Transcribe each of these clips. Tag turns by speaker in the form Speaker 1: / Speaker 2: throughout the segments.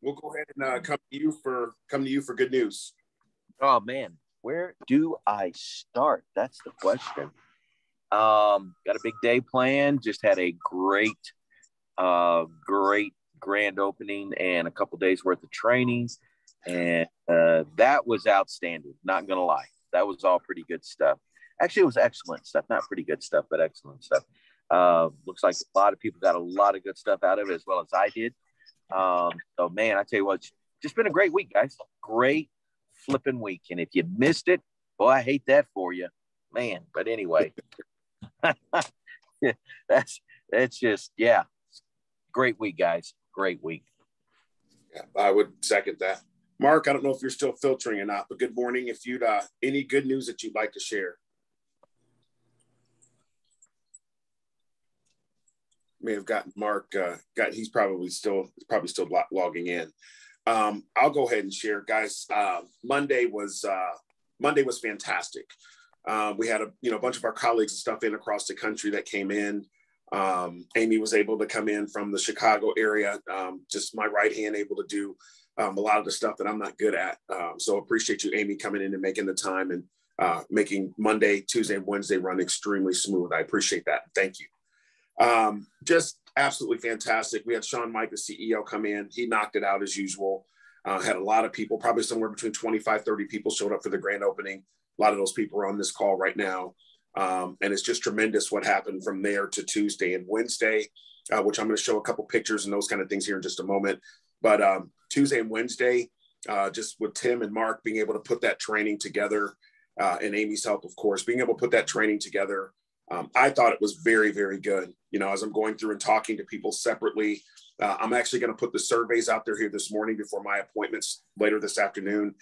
Speaker 1: we'll go ahead and come to you for good news.
Speaker 2: Oh man, where do I start? That's the question. Got a big day planned. Just had a great grand opening and a couple days worth of training, and that was outstanding. Not gonna lie, that was all pretty good stuff. Actually, it was excellent stuff. Not pretty good stuff, but excellent stuff. Looks like a lot of people got a lot of good stuff out of it, as well as I did. So man, I tell you what, it's just been a great week, guys. Great flipping week. And if you missed it, boy, I hate that for you, man. But anyway, that's just, yeah, great week, guys. Great week.
Speaker 1: Yeah, I would second that. Mark, I don't know if you're still filtering or not, but good morning. If you'd any good news that you'd like to share. May have gotten Mark. He's probably still logging in. I'll go ahead and share, guys. Monday was fantastic. We had a bunch of our colleagues and stuff in across the country that came in. Amy was able to come in from the Chicago area. Just my right hand able to do a lot of the stuff that I'm not good at. So appreciate you, Amy, coming in and making the time and making Monday, Tuesday, and Wednesday run extremely smooth. I appreciate that. Thank you. Just absolutely fantastic. We had Sean Mike, the CEO, come in. He knocked it out as usual. Had a lot of people, probably somewhere between 25, 30 people showed up for the grand opening. A lot of those people are on this call right now. And it's just tremendous what happened from there to Tuesday and Wednesday, which I'm going to show a couple pictures and those kind of things here in just a moment. But Tuesday and Wednesday, just with Tim and Mark being able to put that training together, and Amy's help, of course, being able to put that training together, I thought it was very, very good. As I'm going through and talking to people separately, I'm actually going to put the surveys out there here this morning before my appointments later this afternoon.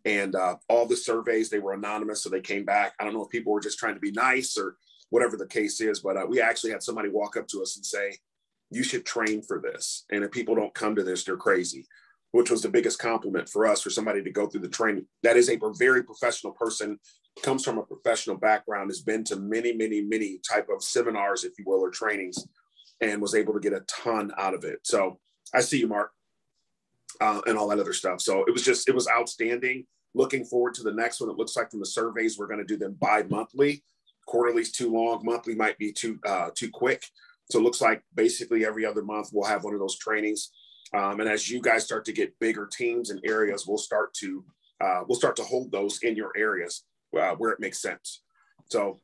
Speaker 1: And all the surveys, they were anonymous, so they came back. I don't know if people were just trying to be nice or whatever the case is, but we actually had somebody walk up to us and say, you should train for this. And if people don't come to this, they're crazy, which was the biggest compliment for us, for somebody to go through the training. That is a very professional person, comes from a professional background, has been to many, many, many type of seminars, if you will, or trainings, and was able to get a ton out of it. So I see you, Mark, and all that other stuff. So it was outstanding. Looking forward to the next one. It looks like from the surveys, we're going to do them bi-monthly. Quarterly's too long. Monthly might be too quick. So it looks like basically every other month we'll have one of those trainings. And as you guys start to get bigger teams and areas, we'll start to hold those in your areas where it makes sense. So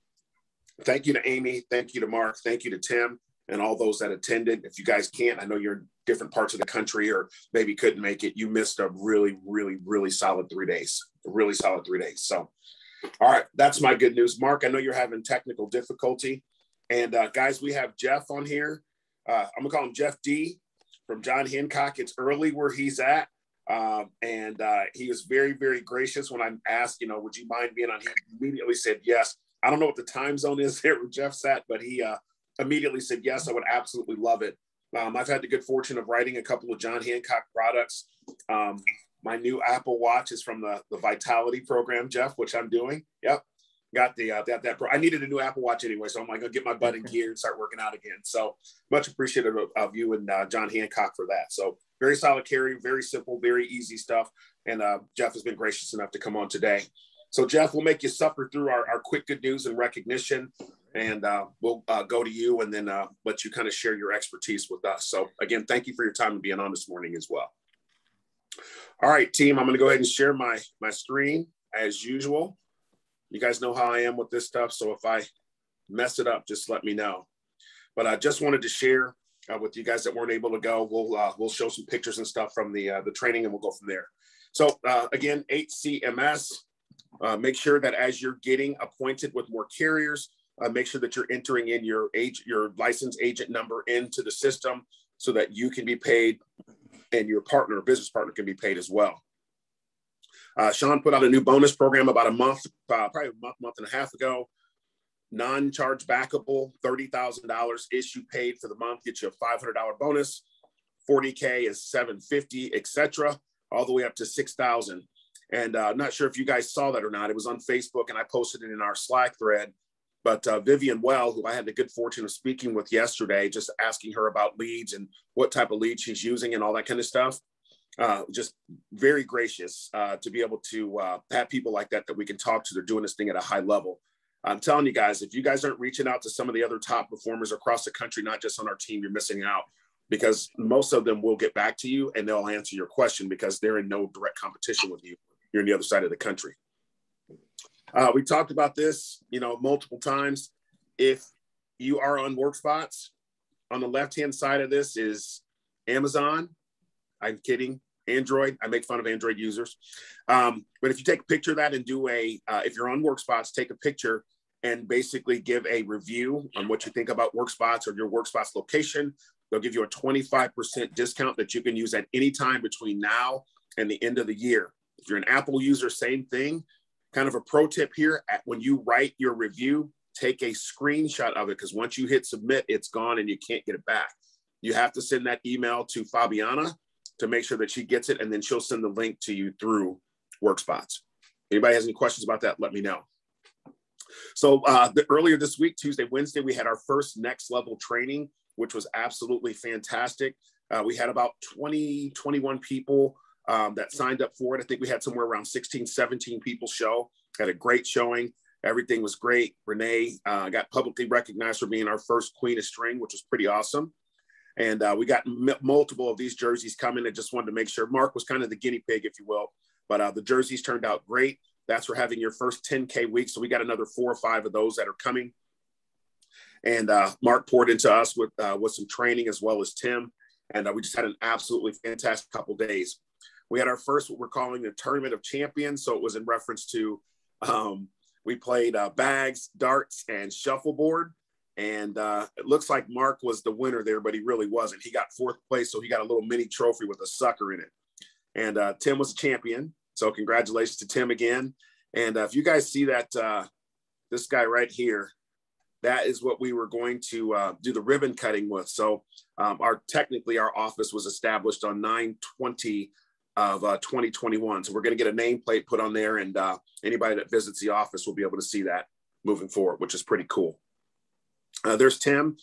Speaker 1: thank you to Amy. Thank you to Mark. Thank you to Tim and all those that attended. If you guys can't, I know you're in different parts of the country or maybe couldn't make it. You missed a really, really, really solid 3 days, a really solid 3 days. So, all right, that's my good news. Mark, I know you're having technical difficulty. And guys, we have Jeff on here. I'm gonna call him Jeff D from John Hancock. It's early where he's at. And he was very, very gracious when I asked, would you mind being on? He immediately said yes. I don't know what the time zone is there where Jeff's at, but he immediately said yes. I would absolutely love it. I've had the good fortune of writing a couple of John Hancock products. My new Apple Watch is from the Vitality program, Jeff, which I'm doing. Yep. Got I needed a new Apple Watch anyway, so I'm like, gonna get my butt in gear and start working out again. So much appreciative of you and John Hancock for that. So very solid carry, very simple, very easy stuff. And Jeff has been gracious enough to come on today. So Jeff, we'll make you suffer through our quick good news and recognition, and we'll go to you and then let you kind of share your expertise with us. So again, thank you for your time and being on this morning as well. All right, team, I'm going to go ahead and share my screen as usual. You guys know how I am with this stuff, so if I mess it up, just let me know. But I just wanted to share with you guys that weren't able to go. We'll show some pictures and stuff from the training, and we'll go from there. So again, HCMS. Make sure that as you're getting appointed with more carriers, make sure that you're entering in your license agent number into the system so that you can be paid and your business partner can be paid as well. Sean put out a new bonus program about a month, probably a month and a half ago. Non-charge backable, $30,000 issue paid for the month, get you a $500 bonus. 40K is $750, etc., all the way up to $6,000. And I'm not sure if you guys saw that or not. It was on Facebook, and I posted it in our Slack thread. But Vivian Well, who I had the good fortune of speaking with yesterday, just asking her about leads and what type of leads she's using and all that kind of stuff. just very gracious to be able to have people like that we can talk to. They're doing this thing at a high level. I'm telling you guys, if you guys aren't reaching out to some of the other top performers across the country, not just on our team, you're missing out, because most of them will get back to you and they'll answer your question because they're in no direct competition with you. You're on the other side of the country. We talked about this, multiple times. If you are on WorkSpots, on the left-hand side of this is Amazon. I'm kidding. Android. I make fun of Android users. But if you take a picture of that and do if you're on WorkSpots, take a picture and basically give a review on what you think about WorkSpots or your WorkSpots location. They'll give you a 25% discount that you can use at any time between now and the end of the year. If you're an Apple user, same thing. Kind of a pro tip here, when you write your review, take a screenshot of it, because once you hit submit, it's gone and you can't get it back. You have to send that email to Fabiana to make sure that she gets it, and then she'll send the link to you through WorkSpots. Anybody has any questions about that, let me know. So earlier this week, Tuesday, Wednesday, we had our first next level training, which was absolutely fantastic. We had about 21 people that signed up for it. I think we had somewhere around 16, 17 people show. Had a great showing. Everything was great. Renee got publicly recognized for being our first Queen of String, which was pretty awesome. And we got multiple of these jerseys coming. I just wanted to make sure. Mark was kind of the guinea pig, if you will. But the jerseys turned out great. That's for having your first 10K week. So we got another 4 or 5 of those that are coming. And Mark poured into us with some training, as well as Tim. And we just had an absolutely fantastic couple days. We had our first, what we're calling the Tournament of Champions. So it was in reference to, we played bags, darts, and shuffleboard. And it looks like Mark was the winner there, but he really wasn't. He got 4th place, so he got a little mini trophy with a sucker in it. And Tim was a champion. So congratulations to Tim again. And if you guys see that, this guy right here, that is what we were going to do the ribbon cutting with. So technically our office was established on 9/20 of 2021. So we're going to get a nameplate put on there, and anybody that visits the office will be able to see that moving forward, which is pretty cool. There's Tim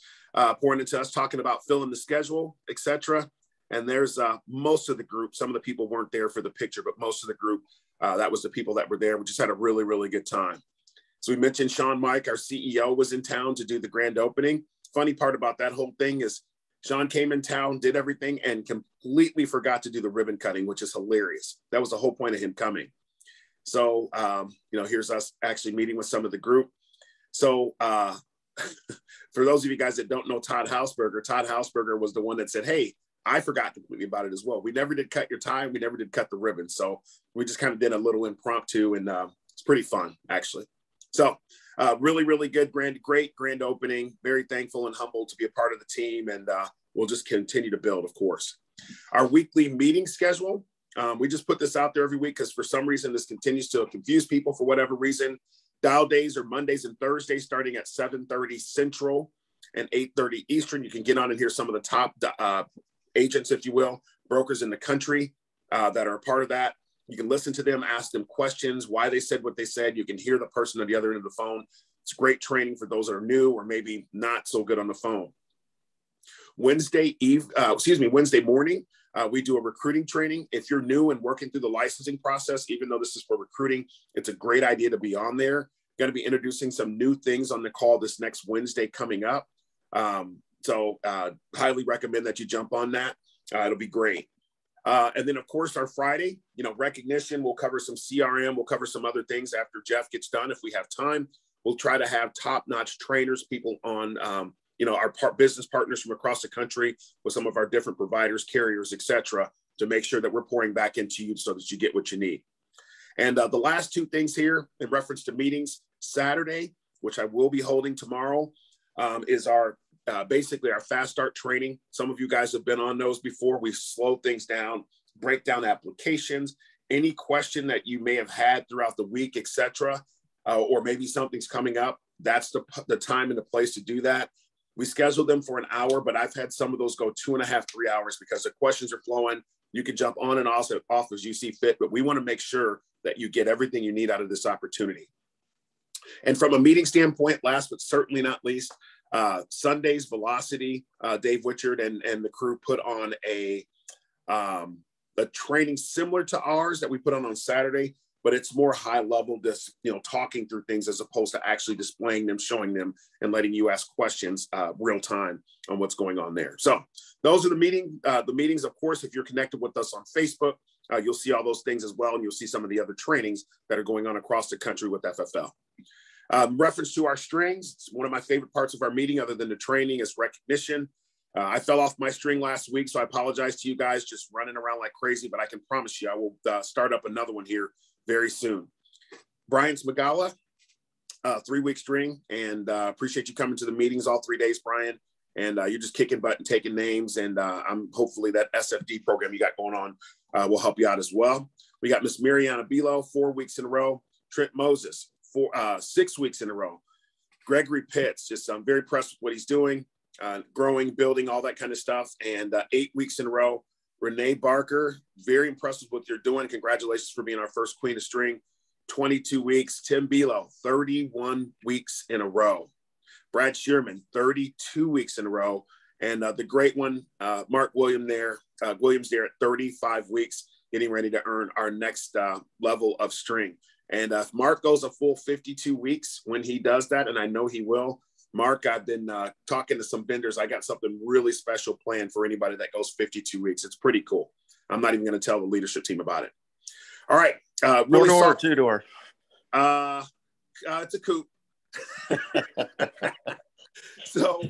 Speaker 1: pouring into us, talking about filling the schedule, etc. And there's most of the group. Some of the people weren't there for the picture, but most of the group, that was the people that were there. We just had a really, really good time. So we mentioned Sean Mike, our CEO, was in town to do the grand opening. Funny part about that whole thing is Sean came in town, did everything, and completely forgot to do the ribbon cutting, which is hilarious. That was the whole point of him coming. So, here's us actually meeting with some of the group. So for those of you guys that don't know Todd Hausberger was the one that said, hey, I forgot completely about it as well. We never did cut your tie. We never did cut the ribbon. So we just kind of did a little impromptu, and it's pretty fun, actually. So really, really good, great grand opening. Very thankful and humbled to be a part of the team. And we'll just continue to build, of course. Our weekly meeting schedule, we just put this out there every week because for some reason this continues to confuse people for whatever reason. Dial days are Mondays and Thursdays starting at 7:30 Central and 8:30 Eastern. You can get on and hear some of the top agents, if you will, brokers in the country that are a part of that. You can listen to them, ask them questions, why they said what they said. You can hear the person on the other end of the phone. It's great training for those that are new or maybe not so good on the phone. Wednesday morning, we do a recruiting training. If you're new and working through the licensing process, even though this is for recruiting, it's a great idea to be on there. Going to be introducing some new things on the call this next Wednesday coming up. So highly recommend that you jump on that. It'll be great. And then, of course, our Friday, recognition, we'll cover some CRM. We'll cover some other things after Jeff gets done. If we have time, we'll try to have top-notch trainers, people on, our business partners from across the country with some of our different providers, carriers, et cetera, to make sure that we're pouring back into you so that you get what you need. And the last 2 things here in reference to meetings, Saturday, which I will be holding tomorrow, is our basically our fast start training. Some of you guys have been on those before. We slow things down, break down applications, any question that you may have had throughout the week, et cetera, or maybe something's coming up. That's the time and the place to do that. We schedule them for an hour, but I've had some of those go 2.5, 3 hours because the questions are flowing. You can jump on and off as you see fit, but we want to make sure that you get everything you need out of this opportunity. And from a meeting standpoint, last but certainly not least, Sunday's Velocity, Dave Wichard and the crew put on a a training similar to ours that we put on Saturday, but it's more high level, just, talking through things as opposed to actually displaying them, showing them, and letting you ask questions real time on what's going on there. So those are the meetings. Of course, if you're connected with us on Facebook, you'll see all those things as well. And you'll see some of the other trainings that are going on across the country with FFL. Reference to our strings, it's one of my favorite parts of our meeting, other than the training, is recognition. I fell off my string last week, so I apologize to you guys, just running around like crazy, but I can promise you I will start up another one here very soon. Brian Smagala, 3-week string, and appreciate you coming to the meetings all 3 days, Brian. And you're just kicking butt and taking names, and I'm hopefully that SFD program you got going on will help you out as well. We got Miss Mariana Bilo, 4 weeks in a row. Trent Moses, 6 weeks in a row. Gregory Pitts, I'm very impressed with what he's doing, growing, building, all that kind of stuff. And 8 weeks in a row. Renee Barker, very impressed with what you're doing. Congratulations for being our first Queen of String. 22 weeks. Tim Bilo, 31 weeks in a row. Brad Shearman, 32 weeks in a row. And the great one, Mark Williams there at 35 weeks, getting ready to earn our next level of string. And if Mark goes a full 52 weeks, when he does that, and I know he will, Mark, I've been talking to some vendors. I got something really special planned for anybody that goes 52 weeks. It's pretty cool. I'm not even going to tell the leadership team about it. All right. Really
Speaker 3: Four-door or two-door?
Speaker 1: It's a coupe. So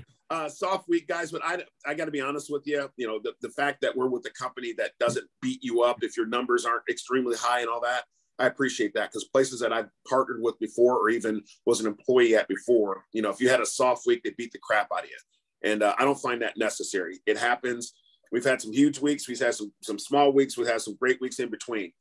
Speaker 1: soft week, guys, but I got to be honest with you. The fact that we're with a company that doesn't beat you up if your numbers aren't extremely high and all that, I appreciate that, because places that I've partnered with before, or even was an employee at before, if you had a soft week, they beat the crap out of you. And I don't find that necessary. It happens. We've had some huge weeks. We've had some small weeks. We've had some great weeks in between.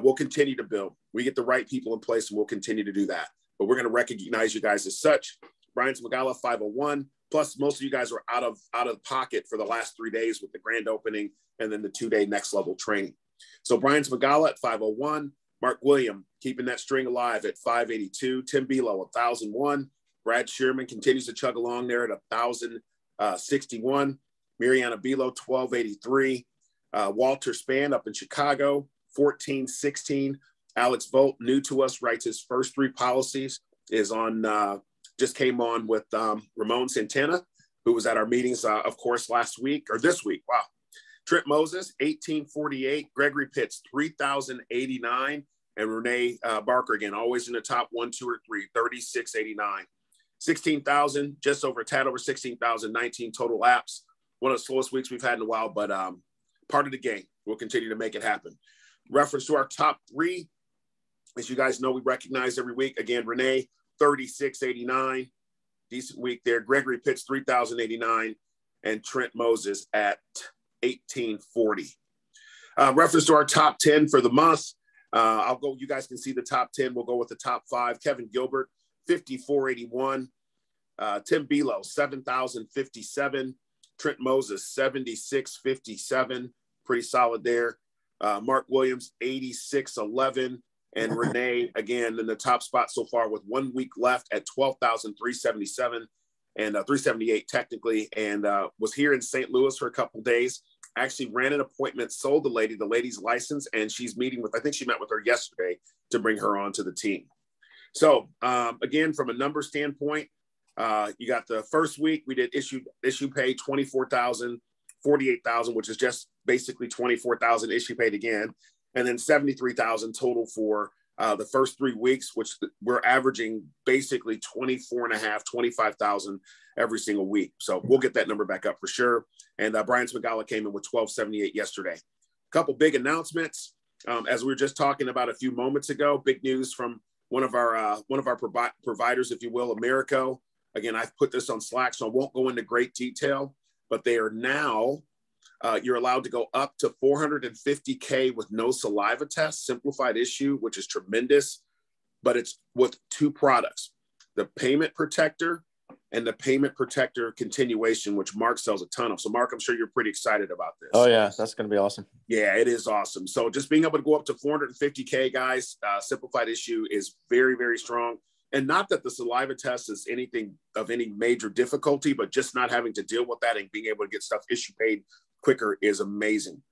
Speaker 1: We'll continue to build. We get the right people in place, and we'll continue to do that. But we're going to recognize you guys as such. Brian Smagala, 501. Plus, most of you guys are out of pocket for the last 3 days with the grand opening and then the 2-day next level training. So Brian Smagala at 501. Mark William, keeping that string alive at 582. Tim Bilo, 1,001. Brad Shearman continues to chug along there at 1,061. Mariana Bilo, 1,283. Walter Spann up in Chicago, 1,416. Alex Volt, new to us, writes his first 3 policies, is on, just came on with Ramon Santana, who was at our meetings, of course, this week. Wow. Trent Moses, 1,848. Gregory Pitts, 3,089. And Renee Barker, again, always in the top 1, 2, or 3, 3,689. 16,000, just over, a tad over 16,000, 19 total apps. One of the slowest weeks we've had in a while, but part of the game. We'll continue to make it happen. Reference to our top 3, as you guys know, we recognize every week. Again, Renee, 3,689. Decent week there. Gregory Pitts, 3,089. And Trent Moses at 1,840. Reference to our top 10 for the month. I'll go, you guys can see the top 10. We'll go with the top 5. Kevin Gilbert, 5,481. Tim Bilo, 7,057. Trent Moses, 7,657. Pretty solid there. Mark Williams, 8,611. And Renee, again, in the top spot so far with 1 week left at 12,377 and 378 technically, and was here in St. Louis for a couple of days. Actually ran an appointment, sold the lady's license, and she's meeting with, I think she met with her yesterday to bring her on to the team. So again, from a number standpoint, you got the first week, we did issue pay 24,000, 48,000, which is just basically 24,000 issue paid again. And then 73,000 total for the first 3 weeks, which we're averaging basically 24.5, 25,000 every single week. So we'll get that number back up for sure. And Brian Smagala came in with 1,278 yesterday. A couple big announcements. As we were just talking about a few moments ago, big news from one of our providers, if you will, Americo. Again, I've put this on Slack, so I won't go into great detail, but they are now, you're allowed to go up to $450K with no saliva test, simplified issue, which is tremendous, but it's with 2 products, the Payment Protector and the Payment Protector Continuation, which Mark sells a ton of. So Mark, I'm sure you're pretty excited about this.
Speaker 3: Oh yeah, that's going to be awesome.
Speaker 1: Yeah, it is awesome. So just being able to go up to 450K, guys, simplified issue is very, very strong. And not that the saliva test is anything of any major difficulty, but just not having to deal with that and being able to get stuff issue paid quicker is amazing.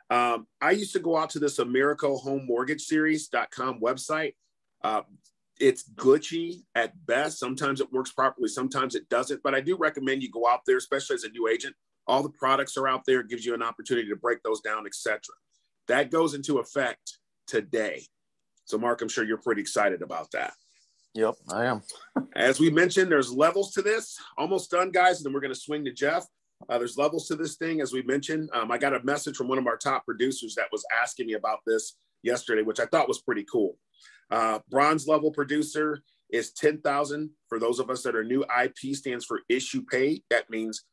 Speaker 1: I used to go out to this AmericoHomeMortgageSeries.com website. It's glitchy at best. Sometimes it works properly, sometimes it doesn't. But I do recommend you go out there, especially as a new agent. All the products are out there. It gives you an opportunity to break those down, etc. That goes into effect today. So, Mark, I'm sure you're pretty excited about that.
Speaker 3: Yep, I am.
Speaker 1: As we mentioned, there's levels to this. Almost done, guys, and then we're going to swing to Jeff. There's levels to this thing, as we mentioned. I got a message from one of our top producers that was asking me about this yesterday, which I thought was pretty cool. Bronze level producer is $10,000. For those of us that are new, IP stands for issue paid. That means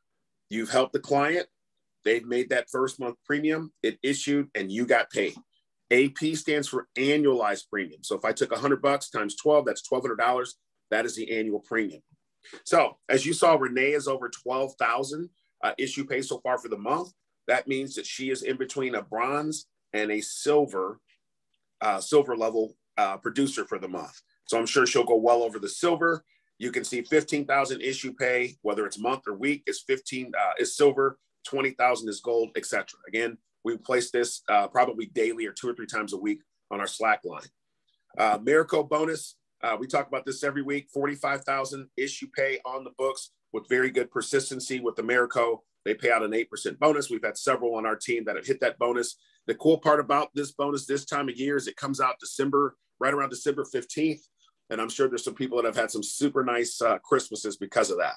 Speaker 1: you've helped the client. They've made that first month premium. It issued and you got paid. AP stands for annualized premium. So if I took $100 times 12, that's $1,200. That is the annual premium. So as you saw, Renee is over 12,000 issue pay so far for the month. That means that she is in between a bronze and a silver level producer for the month. So I'm sure she'll go well over the silver. You can see 15,000 issue pay, whether it's month or week, is 15 is silver, 20,000 is gold, etc. Again, we place this probably daily or 2 or 3 times a week on our Slack line. Miracle bonus, we talk about this every week, 45,000 issue pay on the books with very good persistency with the Miracle. They pay out an 8% bonus. We've had several on our team that have hit that bonus. The cool part about this bonus this time of year is it comes out right around December 15th. And I'm sure there's some people that have had some super nice Christmases because of that.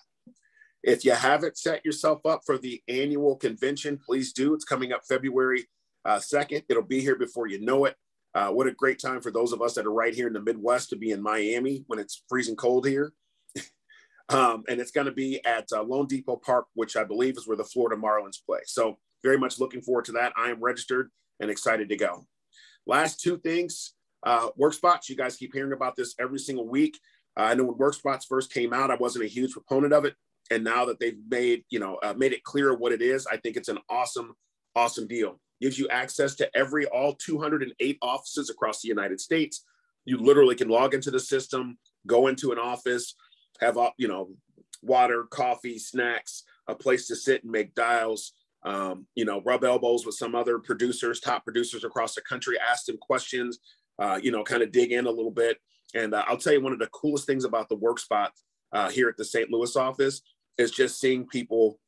Speaker 1: If you haven't set yourself up for the annual convention, please do. It's coming up February 2nd. It'll be here before you know it. What a great time for those of us that are right here in the Midwest to be in Miami when it's freezing cold here. And it's going to be at Lone Depot Park, which I believe is where the Florida Marlins play. So very much looking forward to that. I am registered and excited to go. Last 2 things, work spots. You guys keep hearing about this every single week. I know when work spots first came out, I wasn't a huge proponent of it. And now that they've made it clear what it is, I think it's an awesome deal. Gives you access to all 208 offices across the United States. You literally can log into the system, go into an office, have water, coffee, snacks, a place to sit and make dials, rub elbows with some other top producers across the country, ask them questions, kind of dig in a little bit. And I'll tell you, one of the coolest things about the work spot here at the St. Louis office is just seeing people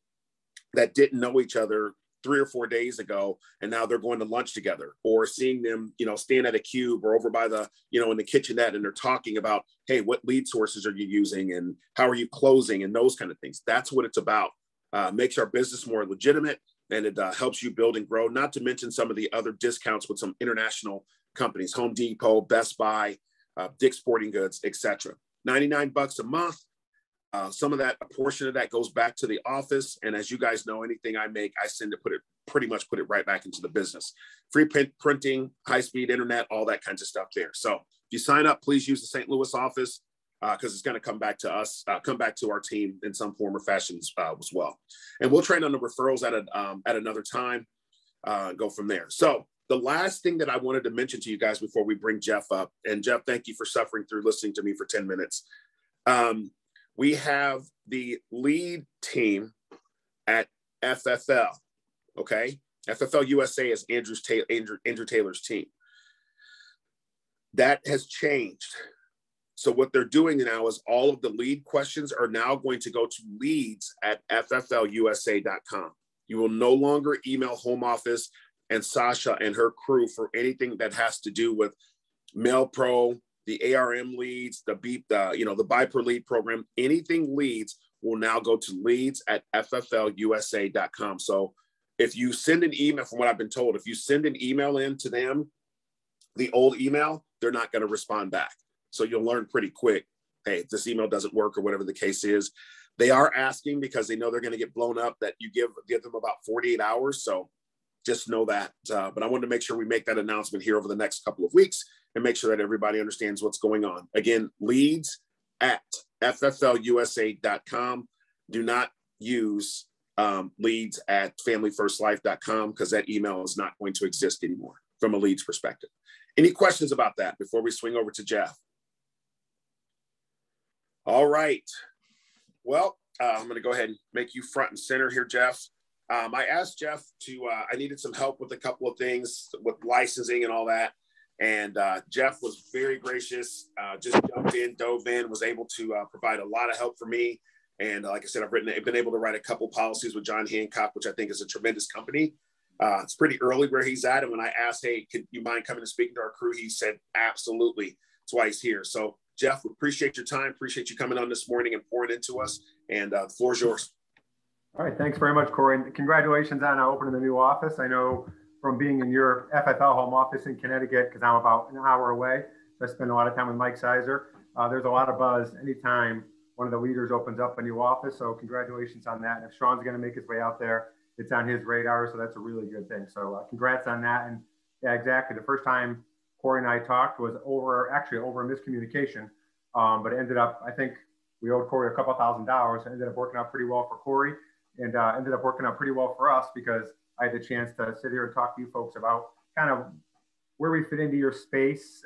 Speaker 1: that didn't know each other 3 or 4 days ago, and now they're going to lunch together, or seeing them, stand at a cube or over by the, in the kitchenette, and they're talking about, hey, what lead sources are you using and how are you closing and those kind of things. That's what it's about. Makes our business more legitimate, and it helps you build and grow, not to mention some of the other discounts with some international companies, Home Depot, Best Buy, Dick's Sporting Goods, etc. $99 a month. A portion of that goes back to the office. And as you guys know, anything I make, I pretty much put it right back into the business. Free printing, high-speed internet, all that kinds of stuff there. So if you sign up, please use the St. Louis office because it's going to come back to us, come back to our team in some form or fashion as well. And we'll train on the referrals at another time, go from there. So the last thing that I wanted to mention to you guys before we bring Jeff up, and Jeff, thank you for suffering through listening to me for 10 minutes. We have the lead team at FFL, okay? FFL USA is Andrew Taylor's team. That has changed. So what they're doing now is all of the lead questions are now going to go to leads at FFLUSA.com. You will no longer email home office and Sasha and her crew for anything that has to do with Mail Pro, the ARM leads, the buy per lead program. Anything leads will now go to leads at FFLUSA.com. So if you send an email, from what I've been told, if you send an email in to them, the old email, they're not going to respond back. So you'll learn pretty quick, hey, if this email doesn't work or whatever the case is. They are asking because they know they're going to get blown up, that you give them about 48 hours. So just know that. But I wanted to make sure we make that announcement here over the next couple of weeks and make sure that everybody understands what's going on. Again, leads at FFLUSA.com. Do not use leads at FamilyFirstLife.com because that email is not going to exist anymore from a leads perspective. Any questions about that before we swing over to Jeff? All right. Well, I'm going to go ahead and make you front and center here, Jeff. I asked Jeff I needed some help with a couple of things with licensing and all that. And Jeff was very gracious, just jumped in, dove in, was able to provide a lot of help for me. And like I said, I've been able to write a couple policies with John Hancock, which I think is a tremendous company. It's pretty early where he's at. And when I asked, hey, could you mind coming and speaking to our crew? He said, absolutely. That's why he's here. So Jeff, we appreciate your time. Appreciate you coming on this morning and pouring into us. And the floor is yours.
Speaker 4: All right. Thanks very much, Cory. And congratulations on opening the new office. I know from being in your FFL home office in Connecticut, because I'm about an hour away. So I spend a lot of time with Mike Sizer. There's a lot of buzz anytime one of the leaders opens up a new office. So congratulations on that. And if Sean's going to make his way out there, it's on his radar. So that's a really good thing. So congrats on that. And yeah, exactly. The first time Cory and I talked was over a miscommunication. But it ended up, I think we owed Cory a couple $1,000. It ended up working out pretty well for Cory, and ended up working out pretty well for us because I had the chance to sit here and talk to you folks about kind of where we fit into your space,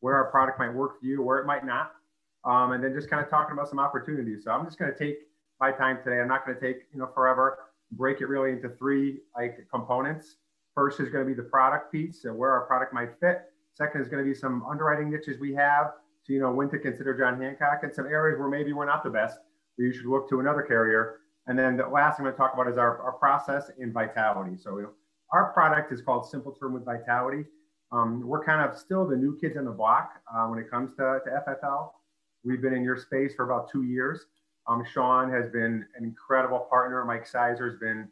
Speaker 4: where our product might work for you, where it might not, and then just kind of talking about some opportunities. So I'm just going to take my time today. I'm not going to take forever. Break it really into three components. First is going to be the product piece, so where our product might fit. Second is going to be some underwriting niches we have, so when to consider John Hancock, and some areas where maybe we're not the best, where you should look to another carrier. And then the last I'm going to talk about is our process and vitality. So our product is called Simple Term with Vitality. We're kind of still the new kids on the block when it comes to FFL. We've been in your space for about 2 years. Sean has been an incredible partner. Mike Sizer has been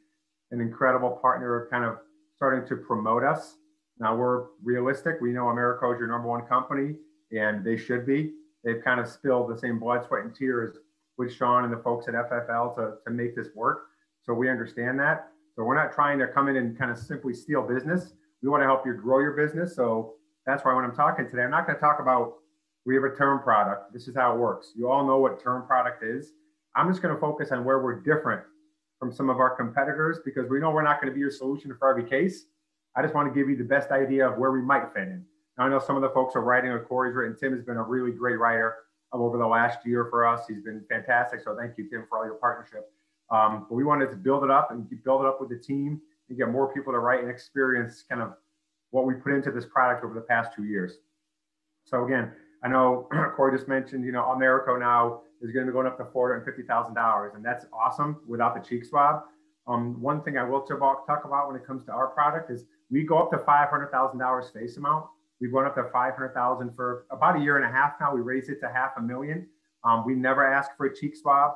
Speaker 4: an incredible partner, kind of starting to promote us. Now we're realistic. We know Americo is your #1 company, and they should be. They've kind of spilled the same blood, sweat, and tears with Sean and the folks at FFL to make this work. So we understand that. So we're not trying to come in and kind of simply steal business. We want to help you grow your business. So that's why when I'm talking today, I'm not going to talk about we have a term product. This is how it works. You all know what term product is. I'm just going to focus on where we're different from some of our competitors because we know we're not going to be your solution for every case. I just want to give you the best idea of where we might fit in. Now, I know some of the folks are writing, or Cory's written. Tim has been a really great writer over the last year for us. He's been fantastic. So thank you, Tim, for all your partnership. But we wanted to build it up and build it up with the team and get more people to write and experience kind of what we put into this product over the past 2 years. So again, I know Cory just mentioned, Americo now is going to be going up to $450,000, and that's awesome without the cheek swab. One thing I will talk about when it comes to our product is we go up to $500,000 face amount. We've gone up to $500,000 for about 1.5 years now. We raised it to $500,000. We never ask for a cheek swab.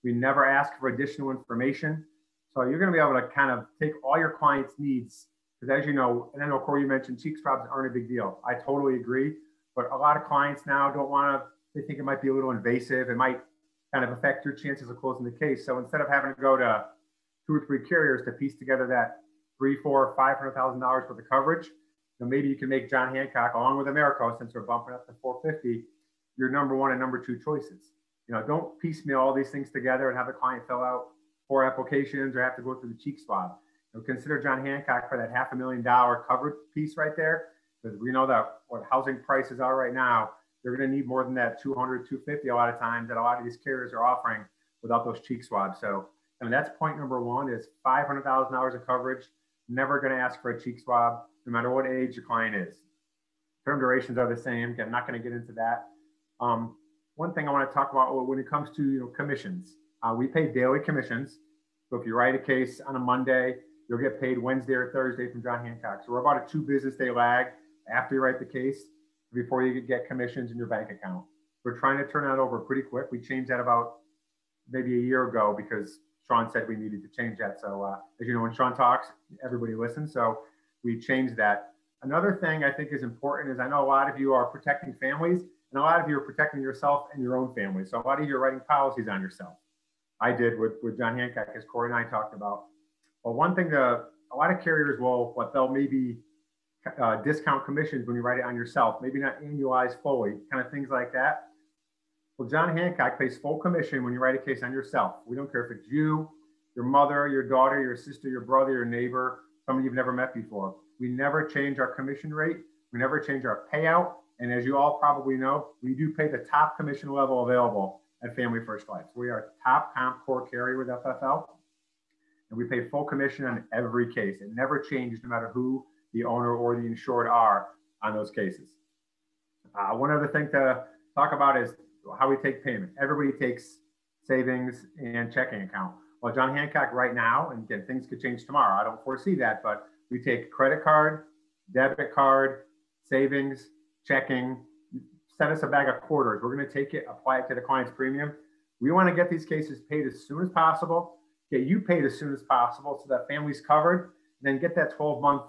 Speaker 4: We never ask for additional information. So you're going to be able to kind of take all your clients' needs. Because as you know, and I know Cory, you mentioned cheek swabs aren't a big deal. I totally agree. But a lot of clients now don't want to, they think it might be a little invasive. It might kind of affect your chances of closing the case. So instead of having to go to 2 or 3 carriers to piece together that $300,000, $400,000, $500,000 worth of coverage, maybe you can make John Hancock, along with Americo, since we're bumping up to $450,000, your #1 and #2 choices. Don't piecemeal all these things together and have the client fill out 4 applications or have to go through the cheek swab. Consider John Hancock for that $500,000 coverage piece right there, because we know that what housing prices are right now, they're going to need more than that $200,000, $250,000 a lot of times that a lot of these carriers are offering without those cheek swabs. So, that's point #1 is $500,000 of coverage. Never going to ask for a cheek swab, no matter what age your client is. Term durations are the same. Again, I'm not going to get into that. One thing I want to talk about when it comes to commissions, we pay daily commissions. So if you write a case on a Monday, you'll get paid Wednesday or Thursday from John Hancock. So we're about a 2 business day lag after you write the case before you get commissions in your bank account. We're trying to turn that over pretty quick. We changed that about maybe 1 year ago because Sean said we needed to change that. So as you know, when Sean talks, everybody listens. So we changed that. Another thing I think is important is I know a lot of you are protecting families and a lot of you are protecting yourself and your own family. So a lot of you are writing policies on yourself. I did with John Hancock, as Cory and I talked about. Well, one thing a lot of carriers they'll maybe discount commissions when you write it on yourself, maybe not annualized fully, kind of things like that. Well, John Hancock pays full commission when you write a case on yourself. We don't care if it's you, your mother, your daughter, your sister, your brother, your neighbor, somebody you've never met before. We never change our commission rate. We never change our payout. And as you all probably know, we do pay the top commission level available at Family First Life. So we are top comp core carrier with FFL. And we pay full commission on every case. It never changes no matter who the owner or the insured are on those cases. One other thing to talk about is how we take payment. Everybody takes savings and checking account. Well, John Hancock right now, and again, things could change tomorrow. I don't foresee that, but we take credit card, debit card, savings, checking. Send us a bag of quarters. We're going to take it, apply it to the client's premium. We want to get these cases paid as soon as possible, get you paid as soon as possible so that family's covered, and then get that 12-month,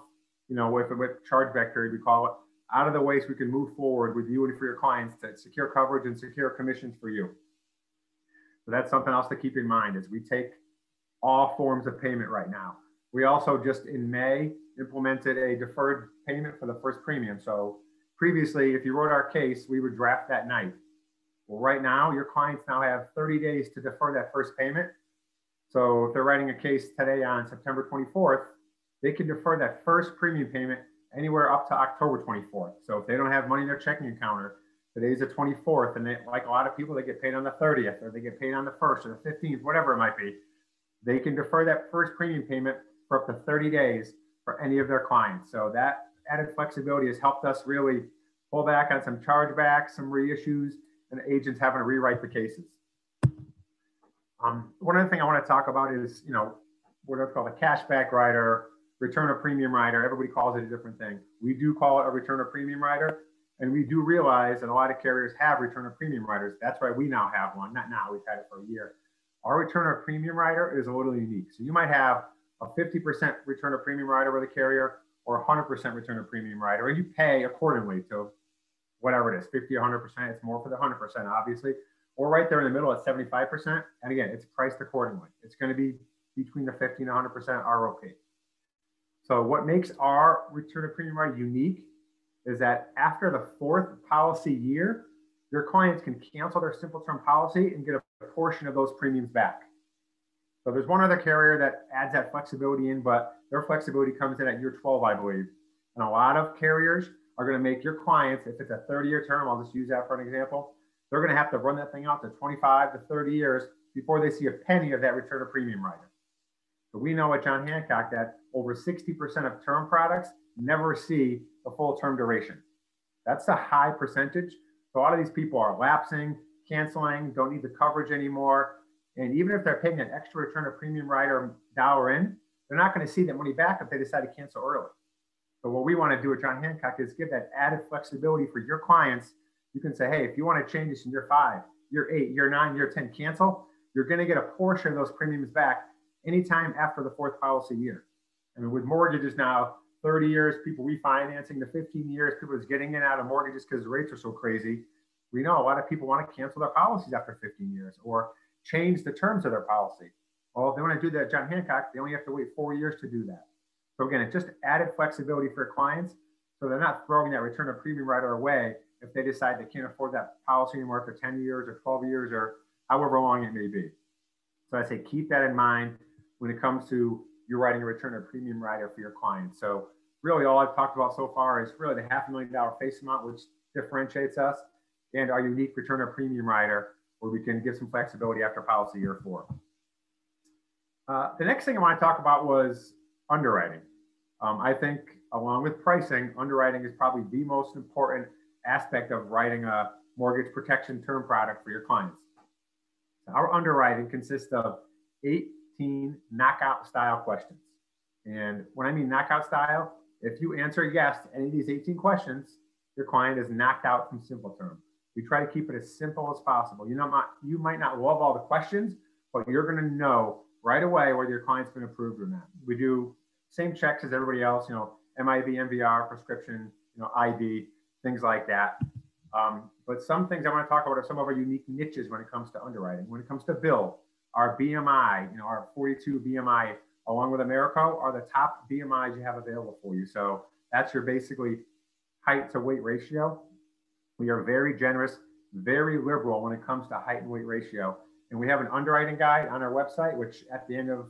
Speaker 4: with chargeback period, we call it, out of the way so we can move forward with you and for your clients to secure coverage and secure commissions for you. So that's something else to keep in mind is we take all forms of payment right now. We also just in May implemented a deferred payment for the first premium. So previously, if you wrote our case, we would draft that night. Well, right now, your clients now have 30 days to defer that first payment. So if they're writing a case today on September 24th, they can defer that first premium payment anywhere up to October 24th. So if they don't have money in their checking account, or today's the 24th, and they, like a lot of people, they get paid on the 30th, or they get paid on the 1st or the 15th, whatever it might be, they can defer that first premium payment for up to 30 days for any of their clients. So that added flexibility has helped us really pull back on some chargebacks, some reissues, and agents having to rewrite the cases. One other thing I want to talk about is, what's called a cashback rider, return of premium rider. Everybody calls it a different thing. We do call it a return of premium rider. And we do realize that a lot of carriers have return of premium riders. That's why we now have one. Not now, we've had it for a year. Our return of premium rider is a little unique. So you might have a 50% return of premium rider with a carrier or 100% return of premium rider, and you pay accordingly to whatever it is, 50 or 100%. It's more for the 100%, obviously. Or right there in the middle at 75%. And again, it's priced accordingly. It's going to be between the 50 and 100% ROP. So what makes our return of premium rider unique is that after the 4th policy year, your clients can cancel their simple term policy and get a portion of those premiums back. So there's one other carrier that adds that flexibility in, but their flexibility comes in at year 12, I believe. And a lot of carriers are going to make your clients, if it's a 30-year term, I'll just use that for an example, they're going to have to run that thing out to 25 to 30 years before they see a penny of that return of premium rider. So we know at John Hancock that over 60% of term products never see the full term duration. That's a high percentage. So a lot of these people are lapsing, canceling, don't need the coverage anymore. And even if they're paying an extra return of premium rider dollar in, they're not going to see that money back if they decide to cancel early. So what we want to do at John Hancock is give that added flexibility for your clients. You can say, hey, if you want to change this in year 5, year 8, year 9, year 10, cancel, you're going to get a portion of those premiums back anytime after the 4th policy year. I mean, with mortgages now, 30 years, people refinancing, the 15 years, people is getting in and out of mortgages because the rates are so crazy. We know a lot of people want to cancel their policies after 15 years or change the terms of their policy. Well, if they want to do that at John Hancock, they only have to wait 4 years to do that. So again, it's just added flexibility for clients. So they're not throwing that return of premium rider away if they decide they can't afford that policy anymore for 10 years or 12 years or however long it may be. So I say keep that in mind when it comes to you writing a return of premium rider for your clients. So really all I've talked about so far is really the $500,000 face amount, which differentiates us, and our unique return of premium rider, where we can give some flexibility after policy year 4. The next thing I want to talk about was underwriting. I think along with pricing, underwriting is probably the most important aspect of writing a mortgage protection term product for your clients. Our underwriting consists of 18 knockout style questions. And when I mean knockout style, if you answer yes to any of these 18 questions, your client is knocked out from simple term. We try to keep it as simple as possible. You might not love all the questions, but you're going to know right away whether your client's been approved or not. We do same checks as everybody else, MIV, MVR, prescription, ID, things like that. But some things I want to talk about are some of our unique niches when it comes to underwriting. When it comes to Bill, our BMI, our 42 BMI, along with Americo, are the top BMIs you have available for you. So that's your basically height to weight ratio. We are very generous, very liberal when it comes to height and weight ratio. And we have an underwriting guide on our website, which at the end of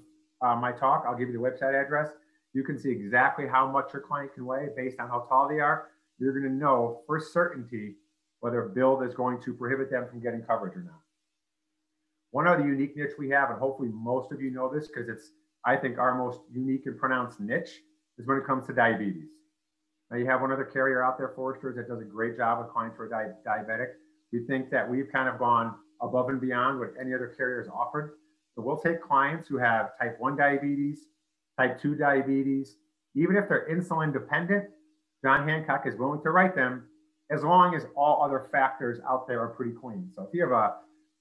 Speaker 4: my talk, I'll give you the website address. You can see exactly how much your client can weigh based on how tall they are. You're going to know for certainty whether a build is going to prohibit them from getting coverage or not. One other unique niche we have, and hopefully most of you know this because it's I think our most unique and pronounced niche is when it comes to diabetes. Now you have one other carrier out there, Foresters, that does a great job with clients who are diabetic. We think that we've kind of gone above and beyond what any other carrier has offered. So we'll take clients who have type 1 diabetes, type 2 diabetes, even if they're insulin dependent, John Hancock is willing to write them as long as all other factors out there are pretty clean. So if you have a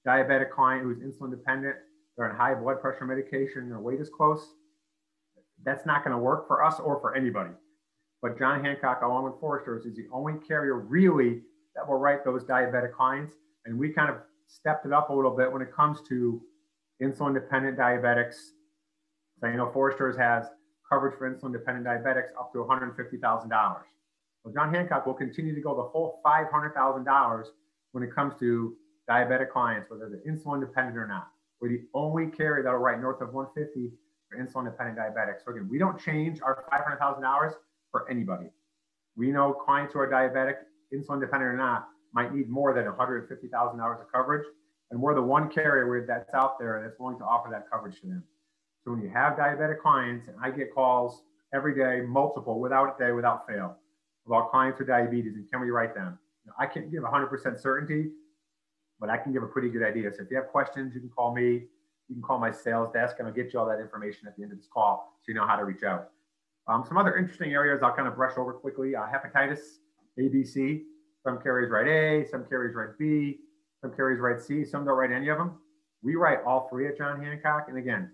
Speaker 4: diabetic client who's insulin dependent, they're on high blood pressure medication, their weight is close, that's not going to work for us or for anybody. But John Hancock, along with Foresters, is the only carrier really that will write those diabetic clients. And we kind of stepped it up a little bit when it comes to insulin dependent diabetics. So, you know, Foresters has coverage for insulin dependent diabetics up to $150,000. Well, John Hancock will continue to go the full $500,000 when it comes to diabetic clients, whether they're insulin dependent or not. We're the only carrier that will write north of $150,000 for insulin dependent diabetics. So again, we don't change our $500,000 for anybody. We know clients who are diabetic, insulin dependent or not, might need more than $150,000 of coverage. And we're the one carrier that's out there that's willing to offer that coverage to them. So when you have diabetic clients, and I get calls every day, multiple, without fail, about clients with diabetes and can we write them? You know, I can't give 100% certainty, but I can give a pretty good idea. So if you have questions, you can call me, you can call my sales desk, and I'll get you all that information at the end of this call so you know how to reach out. Some other interesting areas I'll kind of brush over quickly. Hepatitis, ABC. Some carriers write A, some carriers write B, some carriers write C, some don't write any of them. We write all three at John Hancock. And again,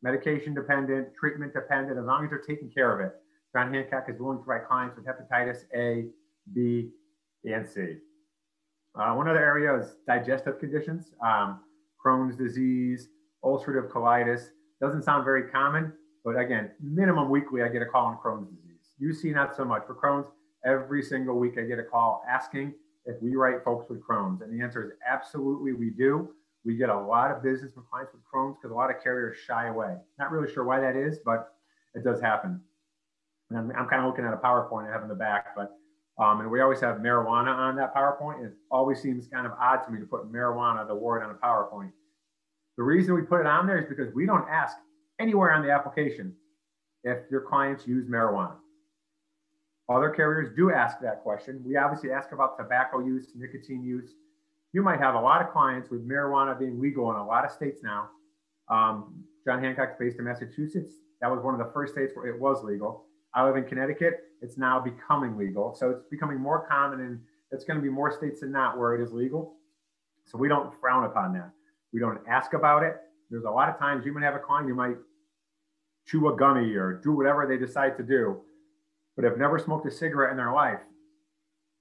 Speaker 4: medication dependent, treatment dependent, as long as they're taking care of it. John Hancock is willing to write clients with hepatitis A, B, and C. One other area is digestive conditions, Crohn's disease, ulcerative colitis. Doesn't sound very common, but again, minimum weekly, I get a call on Crohn's disease. UC, not so much. For Crohn's, every single week I get a call asking if we write folks with Crohn's. And the answer is absolutely we do. We get a lot of business with clients with Crohn's because a lot of carriers shy away. Not really sure why that is, but it does happen. And I'm kind of looking at a PowerPoint I have in the back, but and we always have marijuana on that PowerPoint. It always seems kind of odd to me to put marijuana, the word, on a PowerPoint. The reason we put it on there is because we don't ask anywhere on the application if your clients use marijuana. Other carriers do ask that question. We obviously ask about tobacco use, nicotine use. You might have a lot of clients with marijuana being legal in a lot of states now. John Hancock's based in Massachusetts. That was one of the first states where it was legal. I live in Connecticut. It's now becoming legal. So it's becoming more common, and it's going to be more states than not where it is legal. So we don't frown upon that. We don't ask about it. There's a lot of times you might have a client, you might chew a gummy or do whatever they decide to do, but have never smoked a cigarette in their life.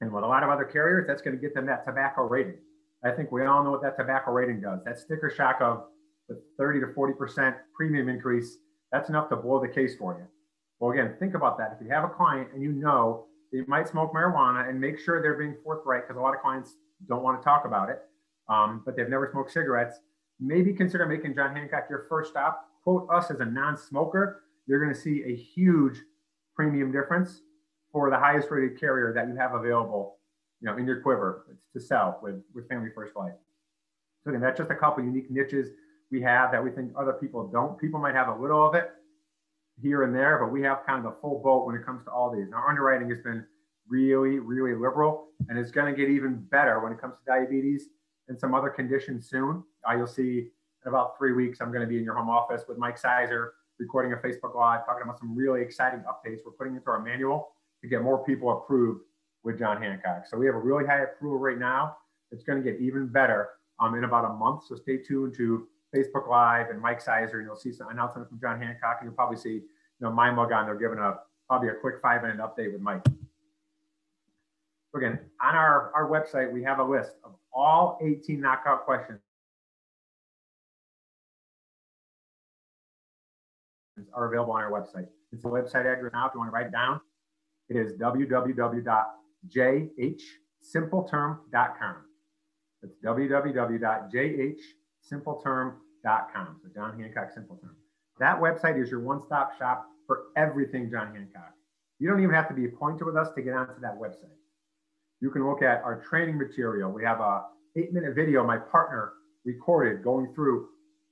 Speaker 4: And with a lot of other carriers, that's going to get them that tobacco rating. I think we all know what that tobacco rating does. That sticker shock of the 30 to 40% premium increase, that's enough to blow the case for you. Well, again, think about that. If you have a client and you know they might smoke marijuana, and make sure they're being forthright, because a lot of clients don't want to talk about it, but they've never smoked cigarettes, maybe consider making John Hancock your first stop. Quote us as a non-smoker. You're going to see a huge premium difference for the highest rated carrier that you have available, you know, in your quiver to sell with Family First Life. So again, that's just a couple unique niches we have that we think other people don't. People might have a little of it here and there, but we have kind of the full boat when it comes to all these. And our underwriting has been really, really liberal, and it's going to get even better when it comes to diabetes and some other conditions soon. You'll see in about 3 weeks, I'm going to be in your home office with Mike Sizer, recording a Facebook Live, talking about some really exciting updates we're putting into our manual to get more people approved with John Hancock. So we have a really high approval right now. It's going to get even better in about a month. So stay tuned to Facebook Live and Mike Sizer, and you'll see some announcements from John Hancock, and you'll probably see, you know, my mug on there giving probably a quick 5-minute update with Mike. So again, on our website, we have a list of all 18 knockout questions are available on our website. It's the website address now if you want to write it down. It is www.jhsimpleterm.com. It's www.jhsimpleterm.com. So John Hancock Simple Term. That website is your one-stop shop for everything John Hancock. You don't even have to be appointed with us to get onto that website. You can look at our training material. We have a 8-minute video my partner recorded going through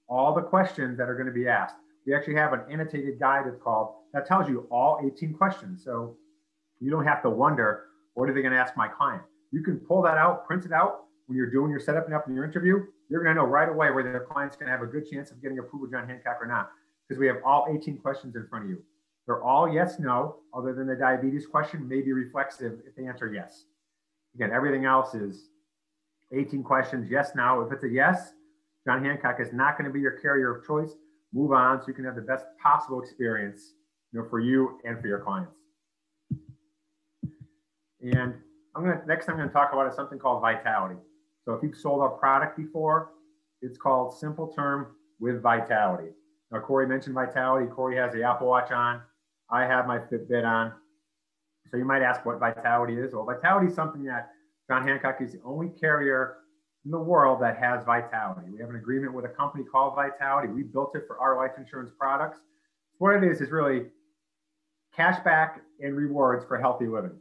Speaker 4: all the questions that are going to be asked. we actually have an annotated guide that's called, that tells you all 18 questions. So you don't have to wonder, what are they going to ask my client? You can pull that out, print it out when you're doing your setup and up in your interview. You're going to know right away whether the client's going to have a good chance of getting approved with John Hancock or not, because we have all 18 questions in front of you. They're all yes, no, other than the diabetes question may be reflexive if they answer yes. Again, everything else is 18 questions, yes, no. If it's a yes, John Hancock is not going to be your carrier of choice. Move on so you can have the best possible experience, for you and for your clients. And next I'm going to talk about is something called Vitality. So if you've sold a product before, it's called Simple Term with Vitality. Now, Cory mentioned Vitality. Cory has the Apple Watch on. I have my Fitbit on. So you might ask what Vitality is. Well, Vitality is something that John Hancock is the only carrier in the world that has Vitality. We have an agreement with a company called Vitality. We built it for our life insurance products. What it is really cash back and rewards for healthy living.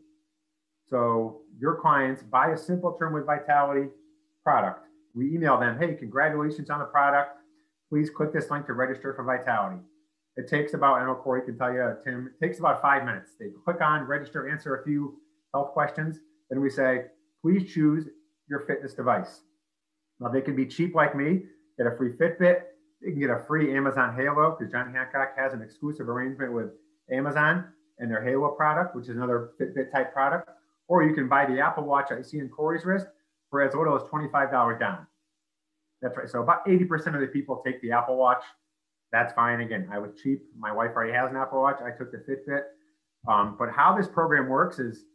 Speaker 4: So your clients buy a Simple Term with Vitality product. We email them, hey, congratulations on the product. Please click this link to register for Vitality. It takes about, I know Cory can tell you, Tim, it takes about 5 minutes. They click on register, answer a few health questions. Then we say, please choose your fitness device. Now they can be cheap like me, get a free Fitbit. They can get a free Amazon Halo because John Hancock has an exclusive arrangement with Amazon and their Halo product, which is another Fitbit type product. Or you can buy the Apple Watch I see in Cory's wrist for as little as $25 down. That's right. So about 80% of the people take the Apple Watch. That's fine. Again, I was cheap. My wife already has an Apple Watch. I took the Fitbit. But how this program works is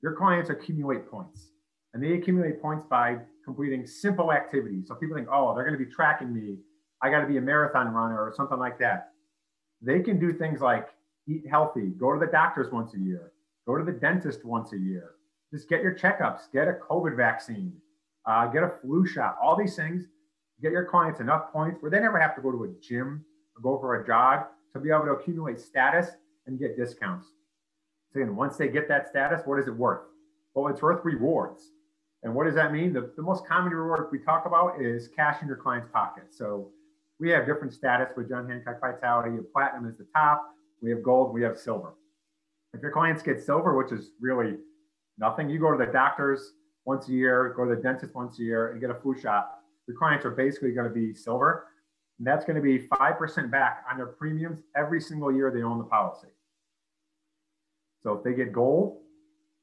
Speaker 4: your clients accumulate points. And they accumulate points by completing simple activities. So people think, oh, they're going to be tracking me. I got to be a marathon runner or something like that. They can do things like eat healthy, go to the doctors once a year, go to the dentist once a year, just get your checkups, get a COVID vaccine, get a flu shot, all these things. Get your clients enough points where they never have to go to a gym or go for a jog to be able to accumulate status and get discounts. So again, once they get that status, what is it worth? Well, it's worth rewards. And what does that mean? The most common reward we talk about is cash in your client's pocket. So we have different status with John Hancock Vitality. Platinum is the top. We have gold, we have silver. If your clients get silver, which is really nothing, you go to the doctors once a year, go to the dentist once a year and get a flu shot. Your clients are basically going to be silver. And that's going to be 5% back on their premiums every single year they own the policy. So if they get gold,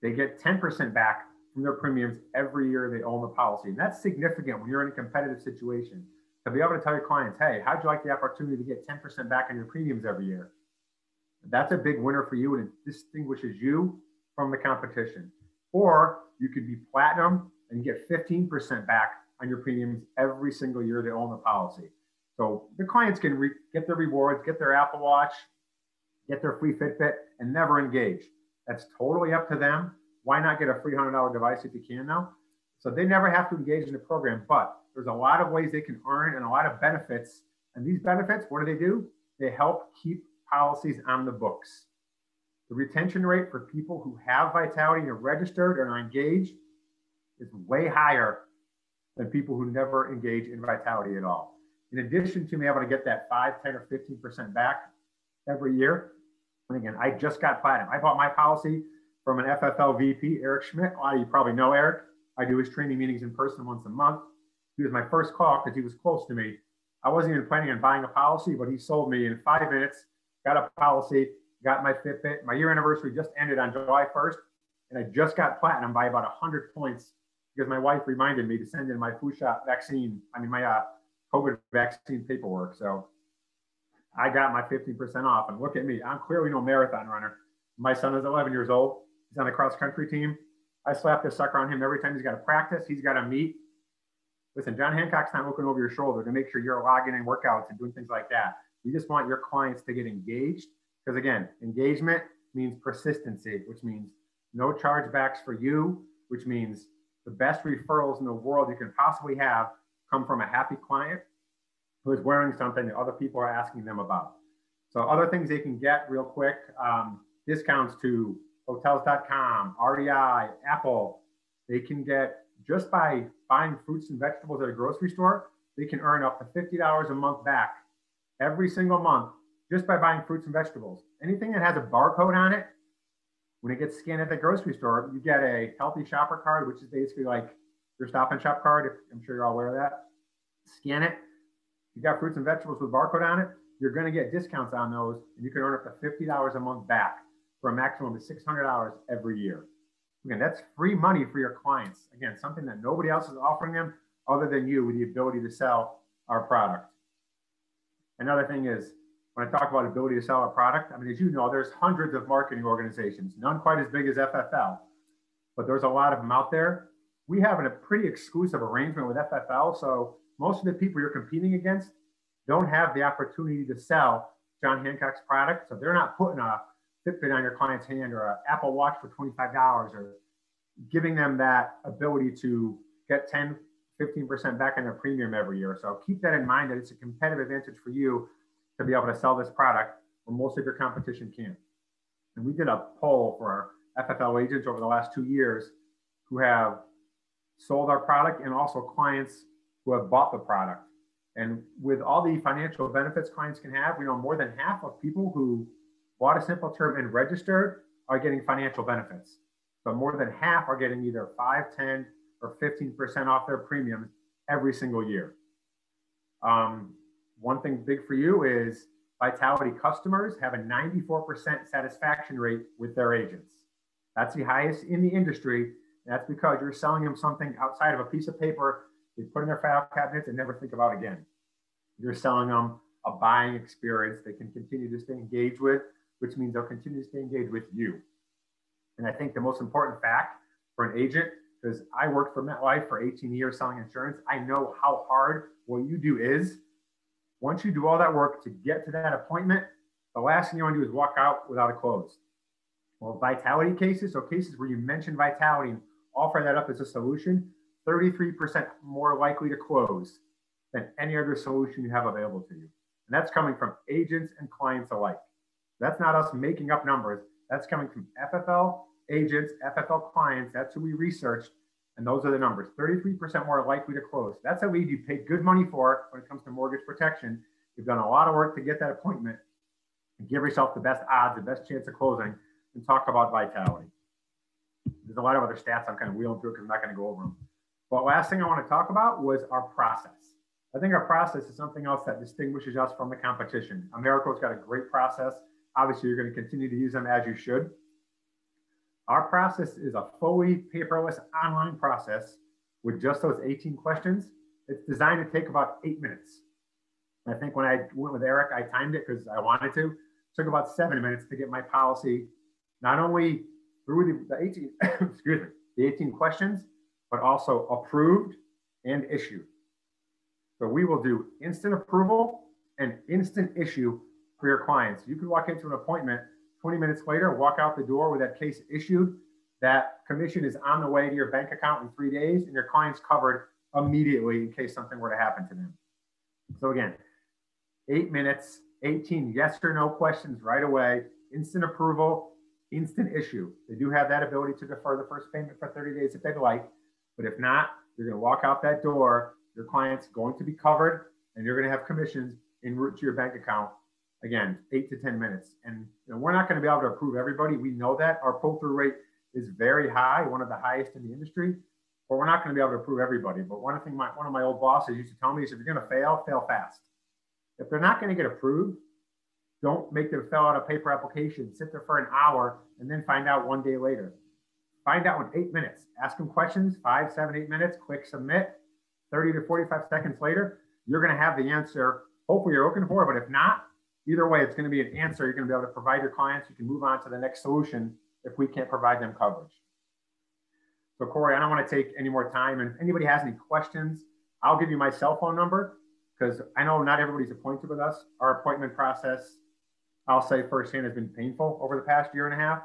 Speaker 4: they get 10% back from their premiums every year they own the policy. And that's significant when you're in a competitive situation to be able to tell your clients, hey, how'd you like the opportunity to get 10% back on your premiums every year? That's a big winner for you and it distinguishes you from the competition. Or you could be platinum and get 15% back on your premiums every single year they own the policy. So the clients can get their rewards, get their Apple Watch, get their free Fitbit, and never engage. That's totally up to them. Why not get a free $100 device if you can now? So they never have to engage in the program, but there's a lot of ways they can earn and a lot of benefits. And these benefits, what do? They help keep policies on the books. The retention rate for people who have Vitality and are registered and are engaged is way higher than people who never engage in Vitality at all. In addition to being able to get that 5, 10, or 15% back every year, and again, I just got platinum. I bought my policy from an FFL VP, Eric Schmidt. A lot of you probably know Eric. I do his training meetings in person once a month. He was my first call because he was close to me. I wasn't even planning on buying a policy, but he sold me in 5 minutes, got a policy, got my Fitbit. My year anniversary just ended on July 1st, and I just got platinum by about 100 points because my wife reminded me to send in my flu shot vaccine, my COVID vaccine paperwork. So I got my 15% off, and look at me. I'm clearly no marathon runner. My son is 11 years old. He's on a cross country team. I slap this sucker on him every time he's got to practice. He's got to meet. Listen, John Hancock's not looking over your shoulder to make sure you're logging in workouts and doing things like that. You just want your clients to get engaged. Because again, engagement means persistency, which means no chargebacks for you, which means the best referrals in the world you can possibly have come from a happy client who is wearing something that other people are asking them about. So other things they can get real quick, discounts to hotels.com, REI, Apple. They can get, just by buying fruits and vegetables at a grocery store, they can earn up to $50 a month back every single month just by buying fruits and vegetables. Anything that has a barcode on it, when it gets scanned at the grocery store, you get a healthy shopper card, which is basically like your Stop and Shop card. I'm sure you're all aware of that. Scan it. You got fruits and vegetables with barcode on it, you're going to get discounts on those, and you can earn up to $50 a month back for a maximum of $600 every year. Again, that's free money for your clients. Again, something that nobody else is offering them other than you, with the ability to sell our product. Another thing is, when I talk about ability to sell our product, I mean, as you know, there's hundreds of marketing organizations, none quite as big as FFL, but there's a lot of them out there. We have a pretty exclusive arrangement with FFL, so most of the people you're competing against don't have the opportunity to sell John Hancock's product, so they're not putting a Fitbit on your client's hand or an Apple Watch for $25 or giving them that ability to get 10, 15% back on their premium every year. So keep that in mind, that it's a competitive advantage for you to be able to sell this product where most of your competition can't. And we did a poll for our FFL agents over the last 2 years who have sold our product and also clients who have bought the product. And with all the financial benefits clients can have, we know more than half of people who bought a simple term and registered are getting financial benefits. So more than half are getting either 5, 10, or 15% off their premiums every single year. One thing big for you is Vitality customers have a 94% satisfaction rate with their agents. That's the highest in the industry. That's because you're selling them something outside of a piece of paper they put in their file cabinets and never think about again. You're selling them a buying experience they can continue to stay engaged with, which means they'll continue to stay engaged with you. And I think the most important fact for an agent, because I worked for MetLife for 18 years selling insurance, I know how hard what you do is. Once you do all that work to get to that appointment, the last thing you want to do is walk out without a close. Well, Vitality cases, so cases where you mention Vitality and offer that up as a solution, 33% more likely to close than any other solution you have available to you. And that's coming from agents and clients alike. That's not us making up numbers. That's coming from FFL agents, FFL clients. That's who we researched. And those are the numbers. 33% more likely to close. That's a lead you pay good money for when it comes to mortgage protection. You've done a lot of work to get that appointment and give yourself the best odds, the best chance of closing, and talk about Vitality. There's a lot of other stats I'm kind of wheeling through because I'm not going to go over them. But last thing I want to talk about was our process. I think our process is something else that distinguishes us from the competition. Americo's got a great process. Obviously, you're going to continue to use them as you should. Our process is a fully paperless online process with just those 18 questions. It's designed to take about 8 minutes. And I think when I went with Eric, I timed it because I wanted to. It took about 7 minutes to get my policy, not only through the 18, excuse me, the 18 questions, but also approved and issued. So we will do instant approval and instant issue for your clients. You can walk into an appointment 20 minutes later, walk out the door with that case issued. That commission is on the way to your bank account in 3 days, and your client's covered immediately in case something were to happen to them. So again, 8 minutes, 18 yes or no questions right away, instant approval, instant issue. They do have that ability to defer the first payment for 30 days if they'd like, but if not, you're going to walk out that door, your client's going to be covered, and you're going to have commissions en route to your bank account. Again, 8 to 10 minutes. And we're not going to be able to approve everybody. We know that. Our pull-through rate is very high, one of the highest in the industry, but we're not going to be able to approve everybody. But one thing one of my old bosses used to tell me is if you're going to fail, fail fast. If they're not going to get approved, don't make them fill out a paper application, sit there for an hour, and then find out 1 day later. Find out in 8 minutes. Ask them questions, 5, 7, 8 minutes, click submit. 30 to 45 seconds later, you're going to have the answer. Hopefully you're looking for it, but if not, either way, it's going to be an answer you're going to be able to provide your clients. You can move on to the next solution if we can't provide them coverage. So Cory, I don't want to take any more time. And if anybody has any questions, I'll give you my cell phone number because I know not everybody's appointed with us. Our appointment process, I'll say firsthand, has been painful over the past year and a half.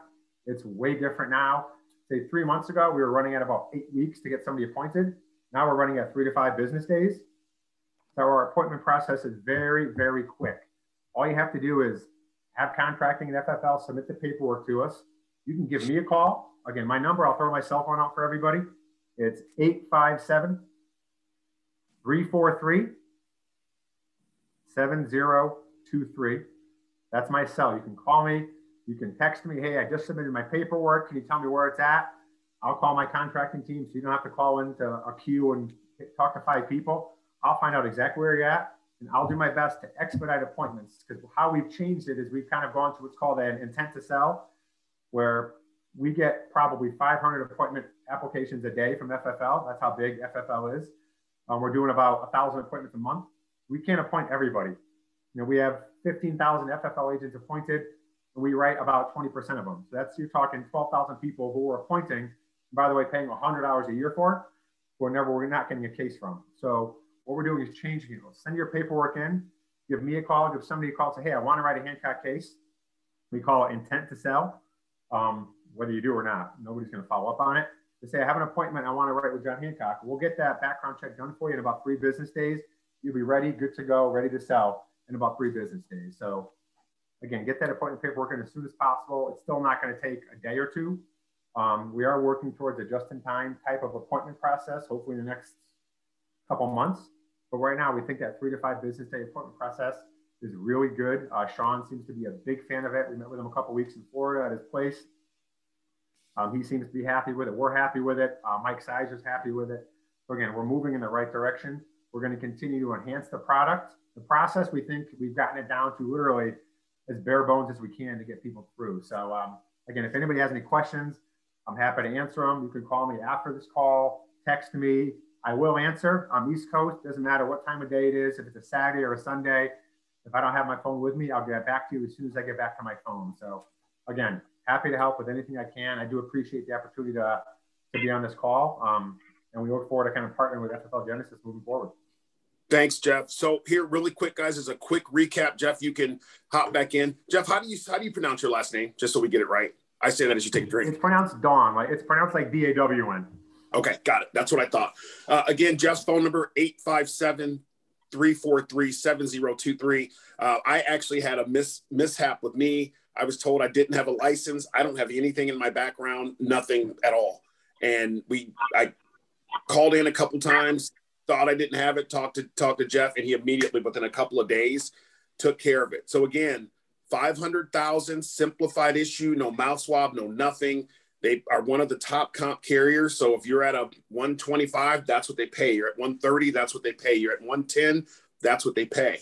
Speaker 4: It's way different now. Say 3 months ago, we were running at about 8 weeks to get somebody appointed. Now we're running at 3 to 5 business days. So our appointment process is very, very quick. All you have to do is have contracting at FFL, submit the paperwork to us. You can give me a call. Again, my number, I'll throw my cell phone out for everybody. It's 857-343-7023. That's my cell. You can call me. You can text me. Hey, I just submitted my paperwork. Can you tell me where it's at? I'll call my contracting team, so you don't have to call into a queue and talk to 5 people. I'll find out exactly where you're at, and I'll do my best to expedite appointments, because how we've changed it is we've kind of gone to what's called an intent to sell, where we get probably 500 appointment applications a day from FFL. That's how big FFL is. We're doing about 1,000 appointments a month. We can't appoint everybody. We have 15,000 FFL agents appointed, and we write about 20% of them. So you're talking 12,000 people who we're appointing, and by the way, paying $100 a year for, we're not getting a case from. So what we're doing is changing it. Send your paperwork in, give me a call, give somebody a call, say, hey, I want to write a Hancock case. We call it intent to sell. Whether you do or not, nobody's going to follow up on it. They say, I have an appointment, I want to write with John Hancock. We'll get that background check done for you in about 3 business days. You'll be ready, good to go, ready to sell in about 3 business days. So again, get that appointment paperwork in as soon as possible. It's still not going to take a day or 2. We are working towards a just-in-time type of appointment process, hopefully in the next couple months. But right now, we think that 3 to 5 business day appointment process is really good. Sean seems to be a big fan of it. We met with him a couple weeks in Florida at his place. He seems to be happy with it. We're happy with it. Mike Sizer's happy with it. So again, we're moving in the right direction. We're going to continue to enhance the product. The process, we think we've gotten it down to literally as bare bones as we can to get people through. So again, if anybody has any questions, I'm happy to answer them. You can call me after this call, text me. I will answer. I'm East Coast. Doesn't matter what time of day it is. If it's a Saturday or a Sunday, if I don't have my phone with me, I'll get back to you as soon as I get back to my phone. So again, happy to help with anything I can. I do appreciate the opportunity to be on this call. And we look forward to kind of partnering with FFL Genesis moving forward.
Speaker 1: Thanks, Jeff. So here, really quick, guys, as a quick recap, Jeff, you can hop back in. Jeff, how do you pronounce your last name, just so we get it right? I say that as you take a drink.
Speaker 4: It's pronounced Dahn. It's pronounced like D-A-W-N.
Speaker 1: Okay, got it. That's what I thought. Again, Jeff's phone number, 857-343-7023. I actually had a mishap with me. I was told I didn't have a license. I don't have anything in my background, nothing at all. And I called in a couple times, thought I didn't have it, talked to Jeff, and he immediately, within a couple of days, took care of it. So again, 500,000 simplified issue, no mouth swab, no nothing. They are one of the top comp carriers. So if you're at a 125, that's what they pay. You're at 130, that's what they pay. You're at 110, that's what they pay.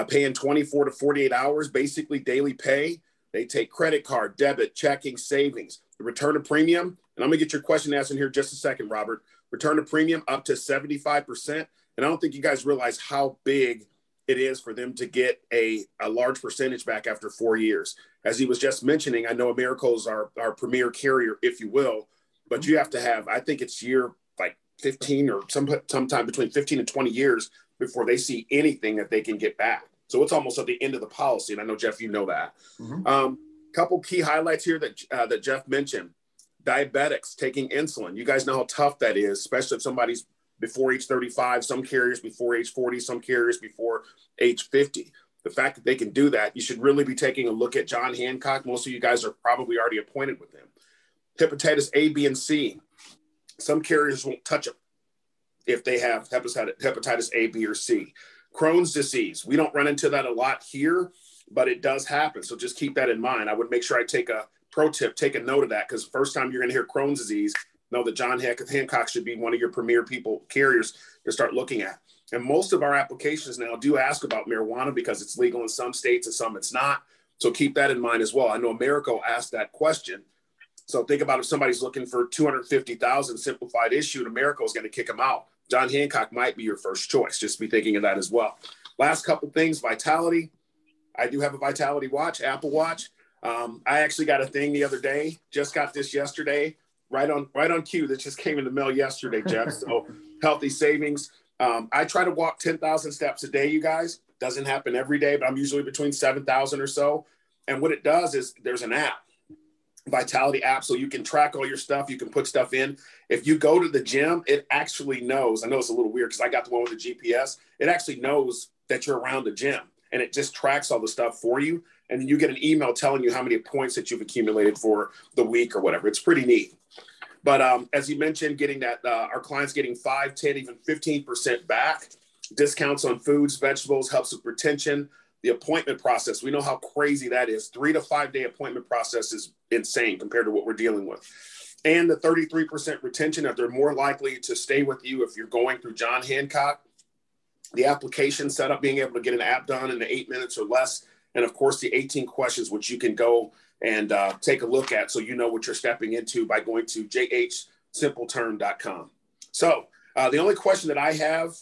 Speaker 1: Paying 24 to 48 hours, basically daily pay. They take credit card, debit, checking, savings. The return of premium, and I'm going to get your question asked in here in just a second, Robert. Return of premium up to 75%. And I don't think you guys realize how big it is for them to get a large percentage back after 4 years. As he was just mentioning, I know Americo's is our premier carrier, if you will, but you have to have, I think it's year like 15 or sometime between 15 and 20 years before they see anything that they can get back. So it's almost at the end of the policy. And I know, Jeff, you know that. Mm-hmm. Couple key highlights here that Jeff mentioned. Diabetics taking insulin. You guys know how tough that is, especially if somebody's before age 35, some carriers before age 40, some carriers before age 50. The fact that they can do that, you should really be taking a look at John Hancock. Most of you guys are probably already appointed with them. Hepatitis A, B, and C. Some carriers won't touch them if they have hepatitis A, B, or C. Crohn's disease. We don't run into that a lot here, but it does happen. So just keep that in mind. I would make sure I take a pro tip, take a note of that, because the first time you're going to hear Crohn's disease, know that John Hancock should be one of your premier carriers to start looking at. And most of our applications now do ask about marijuana because it's legal in some states and some it's not. So keep that in mind as well. I know Americo asked that question. So think about if somebody's looking for 250,000 simplified issue and Americo is going to kick them out. John Hancock might be your first choice. Just be thinking of that as well. Last couple things, Vitality. I do have a Vitality watch, Apple Watch. I actually got a thing the other day. Just got this yesterday, right on cue. That just came in the mail yesterday, Jeff. So healthy savings. I try to walk 10,000 steps a day, you guys. Doesn't happen every day, but I'm usually between 7,000 or so. And what it does is there's an app. Vitality app, so you can track all your stuff. You can put stuff in. If you go to the gym, it actually knows. I know it's a little weird because I got the one with the GPS. It actually knows that you're around the gym, and it just tracks all the stuff for you. And then you get an email telling you how many points that you've accumulated for the week or whatever. It's pretty neat. But as you mentioned, getting that our clients getting 5, 10, even 15% back. Discounts on foods, vegetables, helps with retention. The appointment process, we know how crazy that is. 3 to 5 day appointment process is insane compared to what we're dealing with. And the 33% retention, that they're more likely to stay with you if you're going through John Hancock. The application setup, being able to get an app done in 8 minutes or less. And of course, the 18 questions, which you can go and take a look at so you know what you're stepping into by going to jhsimpleterm.com. So the only question that I have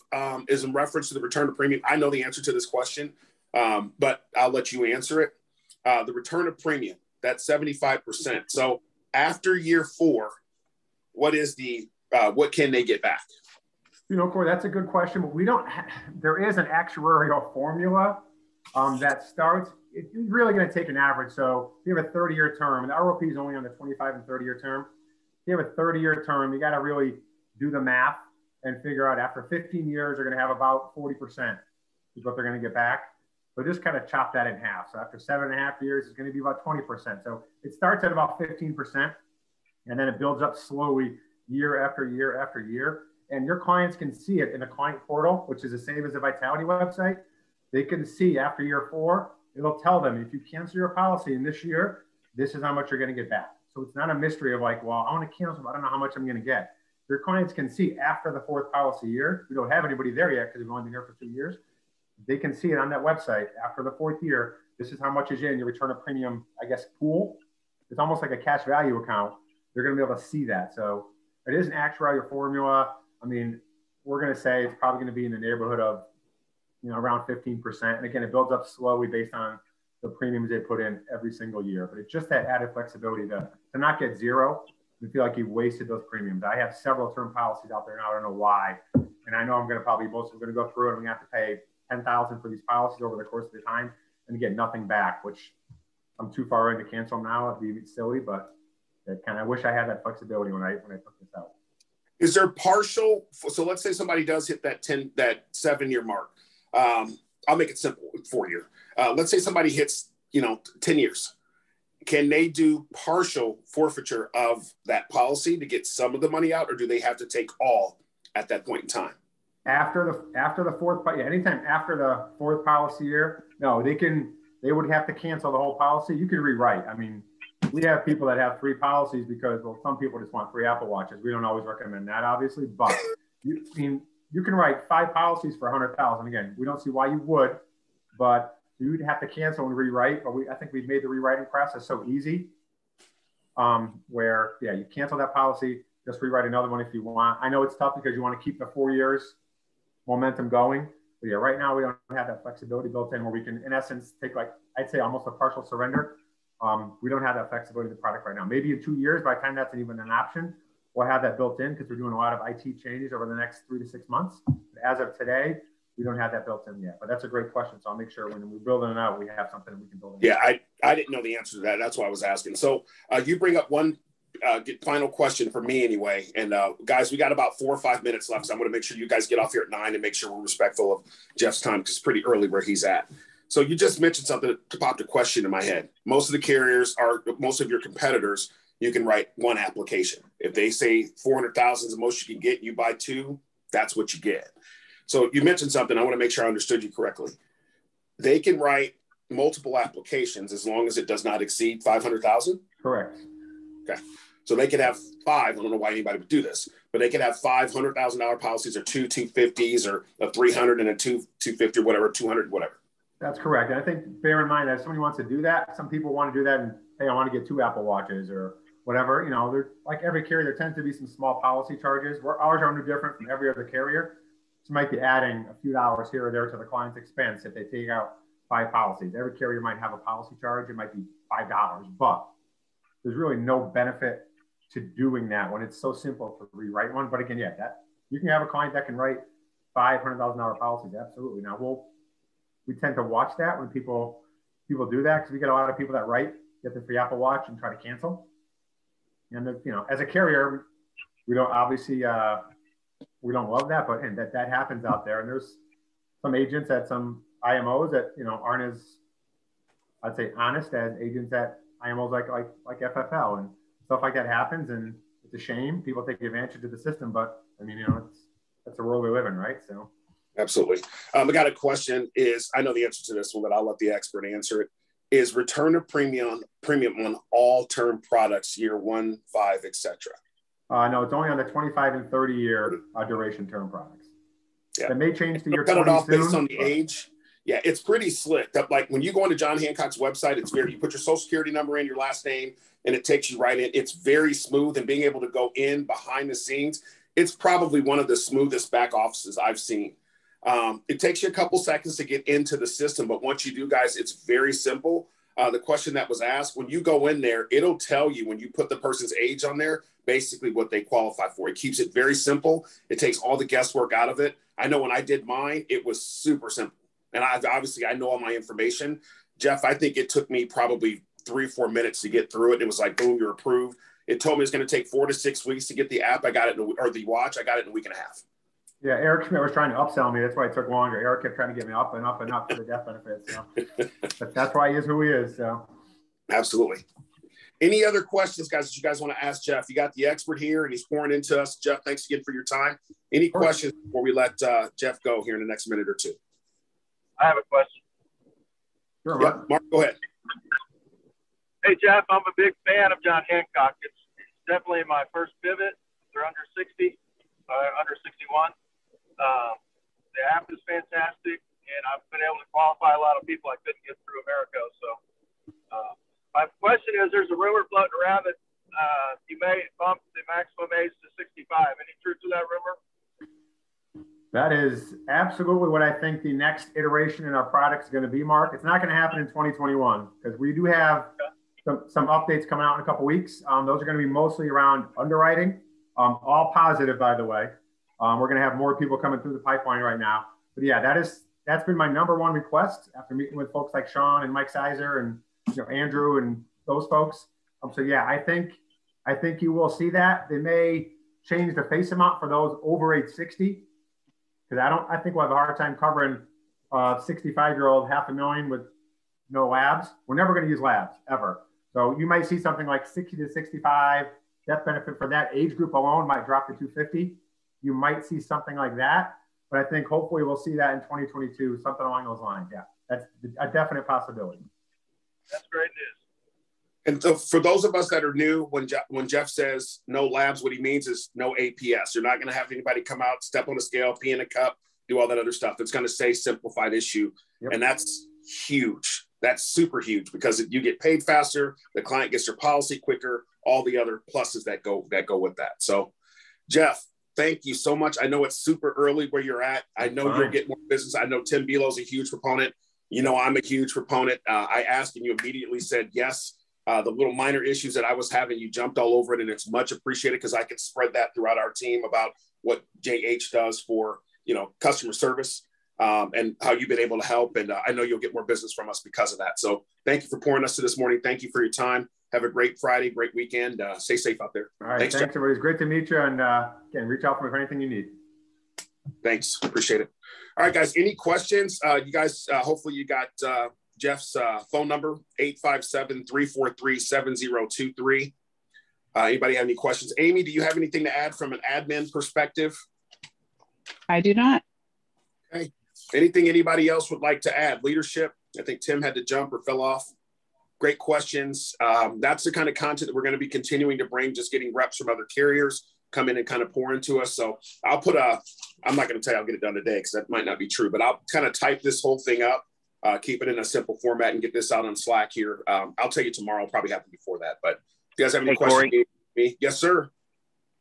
Speaker 1: is in reference to the return of premium. I know the answer to this question, but I'll let you answer it. The return of premium, that's 75%. So after year 4, what is the what can they get back?
Speaker 4: You know, Cory, that's a good question, but we don't. There is an actuarial formula that starts. It's really going to take an average. So if you have a 30-year term, and the ROP is only on the 25 and 30-year term. If you have a 30-year term, you got to really do the math and figure out after 15 years, they're going to have about 40% is what they're going to get back. So just kind of chop that in half. So after 7.5 years, it's going to be about 20%. So it starts at about 15%, and then it builds up slowly year after year after year. And your clients can see it in the client portal, which is the same as the Vitality website. They can see after year 4, it'll tell them if you cancel your policy in this year, this is how much you're going to get back. So it's not a mystery of like, well, I want to cancel, but I don't know how much I'm going to get. Your clients can see after the 4th policy year. We don't have anybody there yet because we've only been here for 2 years. They can see it on that website after the 4th year. This is how much is in your return of premium, I guess, pool. It's almost like a cash value account. They're going to be able to see that. So it is an actuarial formula. I mean, we're going to say it's probably going to be in the neighborhood of, you know, around 15%. And again, it builds up slowly based on the premiums they put in every single year. But it's just that added flexibility to not get zero and feel like you've wasted those premiums. I have several term policies out there now. I don't know why. And I know I'm going to probably, most of them are going to go through it. I'm going to have to pay $10,000 for these policies over the course of the time and get nothing back, which I'm too far in to cancel them now. It'd be silly, but I wish I had that flexibility when I took this out.
Speaker 1: Is there partial? So let's say somebody does hit that 7-year mark. I'll make it simple, 4-year. Let's say somebody hits, 10 years. Can they do partial forfeiture of that policy to get some of the money out, or do they have to take all at that point in time?
Speaker 4: After the 4th, yeah, anytime after the 4th policy year, no, they would have to cancel the whole policy. You can rewrite. I mean, we have people that have 3 policies because, well, some people just want 3 Apple Watches. We don't always recommend that, obviously, but you can write 5 policies for $100,000. Again, we don't see why you would, but you'd have to cancel and rewrite. But I think we've made the rewriting process so easy, where you cancel that policy, just rewrite another one if you want. I know it's tough because you want to keep the 4 years momentum going, but yeah, right now we don't have that flexibility built in where we can, in essence, take I'd say almost a partial surrender. We don't have that flexibility in the product right now. Maybe in 2 years, by the time that's even an option, we'll have that built in because we're doing a lot of IT changes over the next 3 to 6 months. But as of today, we don't have that built in yet. But that's a great question. So I'll make sure when we're building it out, we have something that we can build in.
Speaker 1: Yeah, I didn't know the answer to that. That's why I was asking. So you bring up one final question for me anyway. And guys, we got about 4 or 5 minutes left. So I'm going to make sure you guys get off here at 9 and make sure we're respectful of Jeff's time because it's pretty early where he's at. So you just mentioned something that popped a question in my head. Most of the carriers most of your competitors, you can write 1 application. If they say 400,000 is the most you can get, you buy 2, that's what you get. So you mentioned something. I want to make sure I understood you correctly. They can write multiple applications as long as it does not exceed 500,000?
Speaker 4: Correct.
Speaker 1: Okay. So they could have 5. I don't know why anybody would do this, but they could have $500,000 policies or 2 250s or a 300 and a 250 or whatever, 200, whatever.
Speaker 4: That's correct. And I think bear in mind that if somebody wants to do that, some people want to do that and, hey, I want to get 2 Apple Watches or whatever. They're like every carrier, there tends to be some small policy charges. Ours are no different from every other carrier. So you might be adding a few dollars here or there to the client's expense if they take out 5 policies. Every carrier might have a policy charge. It might be $5, but there's really no benefit to doing that when it's so simple to rewrite one. But again, you can have a client that can write $500,000 policies. Absolutely. Now we tend to watch that when people do that because we get a lot of people that get the free Apple Watch and try to cancel. And as a carrier, we don't obviously we don't love that, but that happens out there. And there's some agents at some IMOs that aren't as, I'd say, honest as agents at IMOs like FFL and stuff like that happens. And it's a shame people take advantage of the system, but I mean, that's the world we live in, right? So
Speaker 1: Absolutely. I got a question is, I know the answer to this one, but I'll let the expert answer it. Is return of premium on all term products, year 1, 5, et cetera?
Speaker 4: No, it's only on the 25 and 30 year duration term products.
Speaker 1: Yeah.
Speaker 4: That may change to year
Speaker 1: 20
Speaker 4: 20
Speaker 1: it off
Speaker 4: soon,
Speaker 1: based on the age. Yeah, it's pretty slick. That, like when you go into John Hancock's website, it's very, you put your social security number in, your last name, and it takes you right in. It's very smooth, and being able to go in behind the scenes, it's probably one of the smoothest back offices I've seen. It takes you a couple seconds to get into the system, but once you do, guys, it's very simple. The question that was asked, when you go in there, it'll tell you when you put the person's age on there, basically what they qualify for. It keeps it very simple. It takes all the guesswork out of it. I know when I did mine, it was super simple. And I know all my information. Jeff, I think it took me probably 3 or 4 minutes to get through it. It was like, boom, you're approved. It told me it's going to take 4 to 6 weeks to get the app. I got it, or the watch. I got it in a week and a half.
Speaker 4: Yeah, Eric Schmidt was trying to upsell me. That's why it took longer. Eric kept trying to get me up and up and up for the death benefits. So. But that's why he is who he is. So.
Speaker 1: Absolutely. Any other questions, guys, that you guys want to ask Jeff? You got the expert here, and he's pouring into us. Jeff, thanks again for your time. Any questions before we let Jeff go here in the next minute or two?
Speaker 5: I have a question.
Speaker 4: Sure,
Speaker 1: Mark. Mark, go ahead.
Speaker 5: Hey, Jeff, I'm a big fan of John Hancock. It's definitely my first pivot. They're under 60, under 61. The app is fantastic, and I've been able to qualify a lot of people I couldn't get through America. So my question is, there's a rumor floating around that you may bump the maximum age to 65. Any truth to that rumor?
Speaker 4: That is absolutely what I think the next iteration in our product is going to be, Mark. It's not going to happen in 2021 because we do have some updates coming out in a couple weeks. Those are going to be mostly around underwriting, all positive, by the way. We're going to have more people coming through the pipeline right now. But yeah, that's been my number one request after meeting with folks like Sean and Mike Sizer and Andrew and those folks. So yeah, I think you will see that. They may change the face amount for those over age 60. Because I think we'll have a hard time covering 65-year-old $500,000 with no labs. We're never going to use labs ever. So you might see something like 60 to 65 death benefit for that age group alone might drop to 250. You might see something like that, but I think hopefully we'll see that in 2022, something along those lines. Yeah, that's a definite possibility.
Speaker 5: That's great news.
Speaker 1: And so for those of us that are new, when Jeff says no labs, what he means is no APS. You're not going to have anybody come out, step on a scale, pee in a cup, do all that other stuff. It's going to say simplified issue. Yep. And that's huge. That's super huge because you get paid faster. The client gets their policy quicker, all the other pluses that go with that. So Jeff, thank you so much. I know it's super early where you're at. I know you'll get more business. I know Tim Belo's a huge proponent. You know, I'm a huge proponent. I asked and you immediately said yes. The little minor issues that I was having, you jumped all over it, and it's much appreciated because I can spread that throughout our team about what JH does for, customer service and how you've been able to help. And I know you'll get more business from us because of that. So thank you for pouring us to this morning. Thank you for your time. Have a great Friday, great weekend. Stay safe out there.
Speaker 4: All right. Thanks everybody. It's great to meet you. And again, reach out for me for anything you need.
Speaker 1: Thanks. Appreciate it. All right, guys. Any questions? You guys, hopefully you got Jeff's phone number, 857-343-7023. Anybody have any questions? Amy, do you have anything to add from an admin perspective?
Speaker 6: I do not.
Speaker 1: Okay. Anything anybody else would like to add? Leadership? I think Tim had to jump or fell off. Great questions. That's the kind of content that we're going to be continuing to bring, just getting reps from other carriers come in and kind of pour into us. So I'll put I'm not going to tell you I'll get it done today because that might not be true, but I'll kind of type this whole thing up. Keep it in a simple format and get this out on Slack here. I'll tell you tomorrow. It'll probably happen before that. But if you guys have any questions? Cory? Yes, sir.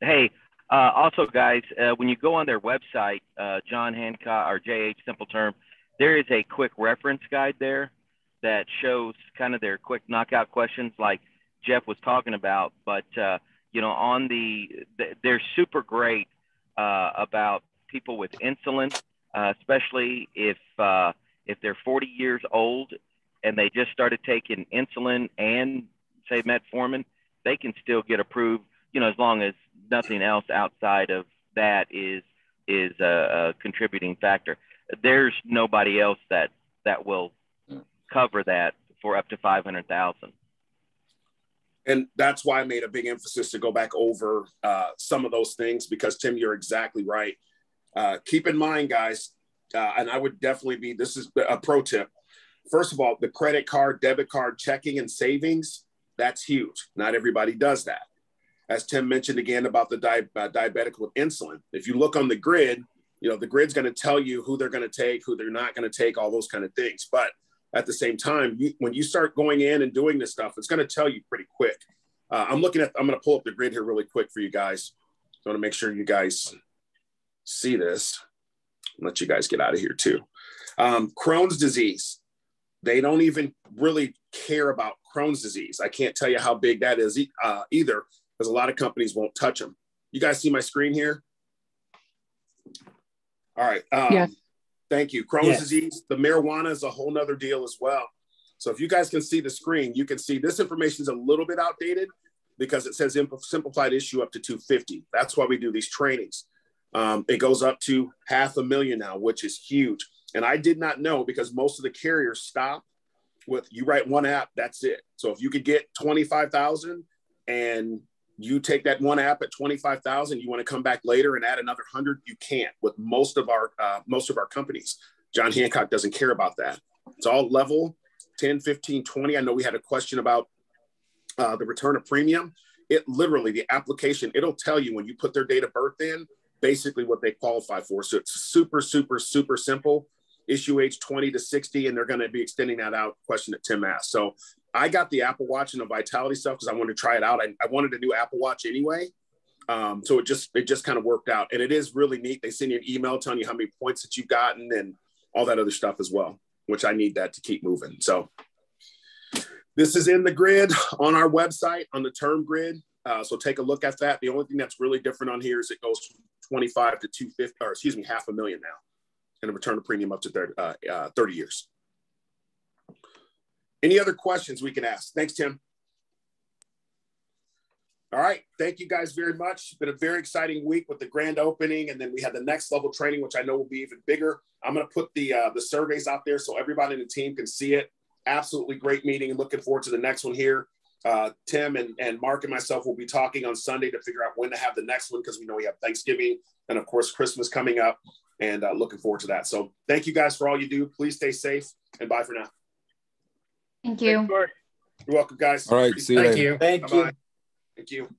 Speaker 2: Hey, also, guys, when you go on their website, John Hancock or JH Simple Term, there is a quick reference guide there that shows kind of their quick knockout questions like Jeff was talking about. But, on they're super great about people with insulin, especially if they're 40 years old and they just started taking insulin and say metformin, they can still get approved, as long as nothing else outside of that is a contributing factor. There's nobody else that will cover that for up to 500,000.
Speaker 1: And that's why I made a big emphasis to go back over some of those things because Tim, you're exactly right. Keep in mind, guys, and I would definitely be, this is a pro tip. First of all, the credit card, debit card, checking and savings, that's huge. Not everybody does that. As Tim mentioned again about the diabetic with insulin, if you look on the grid, the grid's going to tell you who they're going to take, who they're not going to take, all those kind of things. But at the same time, when you start going in and doing this stuff, it's going to tell you pretty quick. I'm going to pull up the grid here really quick for you guys. I want to make sure you guys see this. I'll let you guys get out of here too. Crohn's disease. They don't even really care about Crohn's disease. I can't tell you how big that is either, because a lot of companies won't touch them. You guys see my screen here? All right.
Speaker 6: Yes.
Speaker 1: Thank you. Crohn's disease, the marijuana is a whole nother deal as well. So if you guys can see the screen, you can see this information is a little bit outdated because it says simplified issue up to 250. That's why we do these trainings. It goes up to $500,000 now, which is huge. And I did not know, because most of the carriers stop with, you write one app, that's it. So if you could get 25,000 and you take that one app at 25,000, you want to come back later and add another 100, you can't with most of our companies. John Hancock doesn't care about that. It's all level 10, 15, 20. I know we had a question about the return of premium. It literally, the application, it'll tell you when you put their date of birth in, basically what they qualify for. So it's super, super, super simple. Issue age 20 to 60, and they're going to be extending that out, question that Tim asked. So I got the Apple Watch and the Vitality stuff because I wanted to try it out. I wanted a new Apple Watch anyway. So it just kind of worked out. And it is really neat. They send you an email telling you how many points that you've gotten and all that other stuff as well, which I need that to keep moving. So this is in the grid on our website on the term grid. So take a look at that. The only thing that's really different on here is it goes from 25 to 250, or excuse me, $500,000 now, and a return of premium up to 30 years. Any other questions we can ask? Thanks, Tim. All right. Thank you guys very much. It's been a very exciting week with the grand opening. And then we have the next level training, which I know will be even bigger. I'm going to put the surveys out there so everybody in the team can see it. Absolutely great meeting, and looking forward to the next one here. Tim and Mark and myself will be talking on Sunday to figure out when to have the next one, because we know we have Thanksgiving and of course Christmas coming up, and looking forward to that. So thank you guys for all you do. Please stay safe, and bye for now.
Speaker 7: Thank you.
Speaker 1: You're welcome, guys.
Speaker 8: All right. See you later.
Speaker 9: Thank you.
Speaker 1: Bye-bye. Thank you.